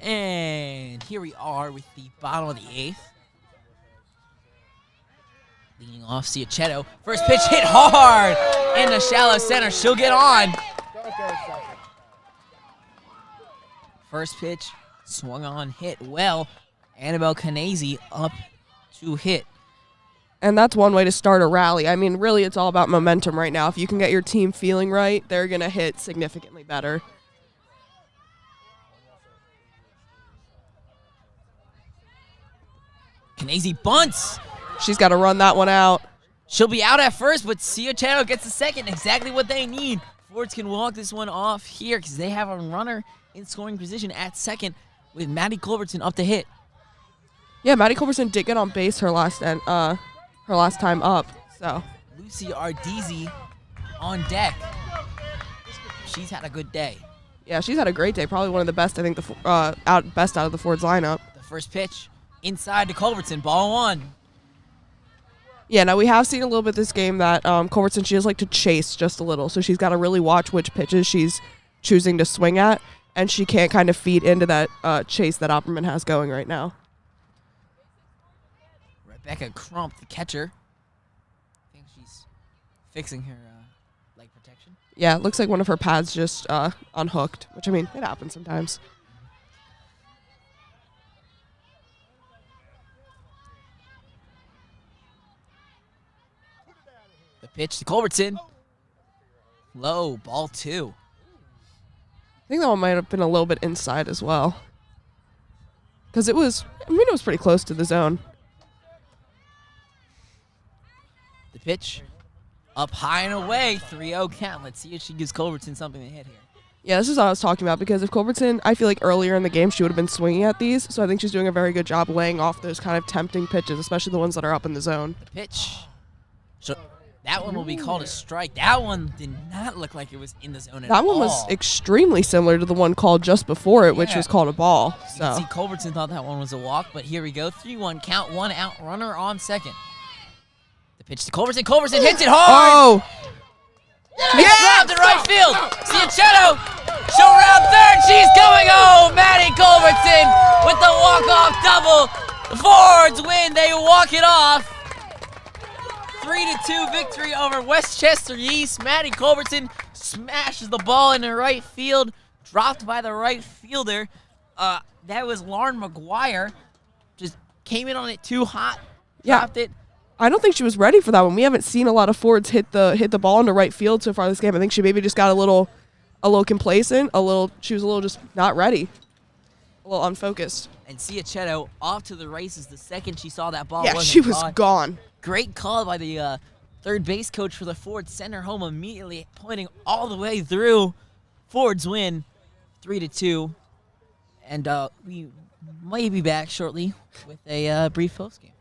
And here we are with the bottom of the 8th. Leading off, Ciachetto. First pitch hit hard in the shallow center. She'll get on. First pitch swung on, hit well. Annabelle Canese up to hit.
And that's one way to start a rally. I mean, really, it's all about momentum right now. If you can get your team feeling right, they're going to hit significantly better.
Canese bunts.
She's got to run that one out.
She'll be out at first, but Ciachetto gets the second. Exactly what they need. Fords can walk this one off here because they have a runner in scoring position at second with Maddie Culbertson up to hit.
Yeah, Maddie Culbertson did get on base her last time up. So
Lucy Ardizzi on deck. She's had a good day.
Yeah, she's had a great day. Probably one of the best, I think, best out of the Fords lineup.
The first pitch inside to Culbertson, ball 1.
Yeah, now we have seen a little bit this game that Culbertson, she does like to chase just a little. So she's got to really watch which pitches she's choosing to swing at, and she can't kind of feed into that chase that Opperman has going right now.
Rebecca Crump, the catcher. I think she's fixing her leg protection.
Yeah, it looks like one of her pads just unhooked, which, I mean, it happens sometimes.
The pitch to Culbertson. Low, ball 2.
I think that one might have been a little bit inside as well. Because it was pretty close to the zone.
The pitch up high and away, 3-0 count. Let's see if she gives Culbertson something to hit here.
Yeah, this is what I was talking about, because if Culbertson, I feel like earlier in the game she would have been swinging at these, so I think she's doing a very good job laying off those kind of tempting pitches, especially the ones that are up in the zone.
The pitch. That one will be called a strike. That one did not look like it was in the zone at
That
all.
one was extremely similar to the one called just before it, which
Yeah.
was called a ball.
You can
So
see Culbertson thought that one was a walk, but here we go. 3-1 count, 1 out, runner on second. The pitch to Culbertson. Culbertson hits it hard.
oh,
It's dropped in right field. Cianchetto, she'll round third. She's going home. Maddie Culbertson with the walk-off double. The Fords win. They walk it off. 3-2 victory over Westchester East. Maddie Culbertson smashes the ball into right field, dropped by the right fielder. That was Lauren McGuire. Just came in on it too hot, dropped it.
I don't think she was ready for that one. We haven't seen a lot of Fords hit the ball into right field so far this game. I think she maybe just got a little complacent, she was a little just not ready, a little unfocused.
And Cianchetto off to the races the second she saw that ball.
Yeah,
wasn't
she was
caught.
gone.
Great call by the third base coach for the Fords. Sent her home immediately, pointing all the way through. Fords win 3-2. And we might be back shortly with a brief postgame.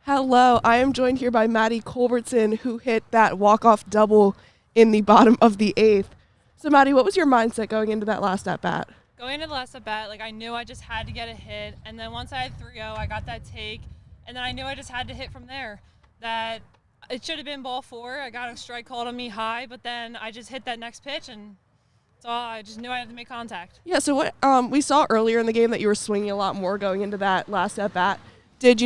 Hello, I am joined here by Maddie Culbertson, who hit that walk-off double in the bottom of the 8th. So, Maddie, what was your mindset going into that last at-bat?
Going into the last at-bat, I knew I just had to get a hit, and then once I had 3-0, I got that take, and then I knew I just had to hit from there. That it should have been ball 4. I got a strike called on me high, but then I just hit that next pitch, and that's all. I just knew I had to make contact.
Yeah, so what we saw earlier in the game that you were swinging a lot more going into that last at-bat. Did,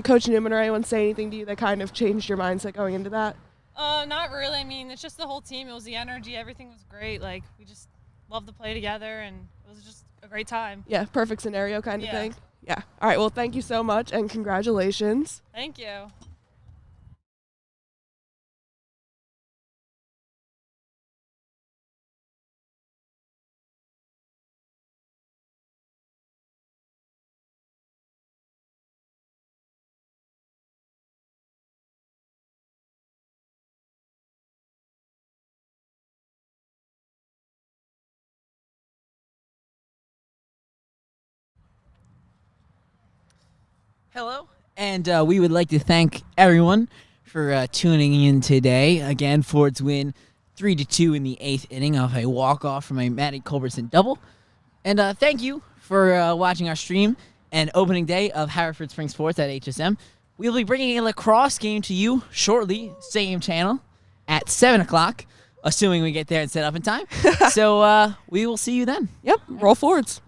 Coach Newman or anyone say anything to you that kind of changed your mindset going into that?
Not really. I mean, it's just the whole team. It was the energy. Everything was great. We just loved to play together, and it was just a great time.
Yeah, perfect scenario kind of
Yeah.
thing. Yeah. All right, well, thank you so much, and congratulations.
Thank you.
Hello, and we would like to thank everyone for tuning in today. Again, Ford's win 3-2 in the 8th inning of a walk-off from a Maddie Culbertson double. And thank you for watching our stream and opening day of Haverford Spring Sports at HSM. We'll be bringing a lacrosse game to you shortly, same channel, at 7 o'clock, assuming we get there and set up in time. So we will see you then.
Yep, roll forwards.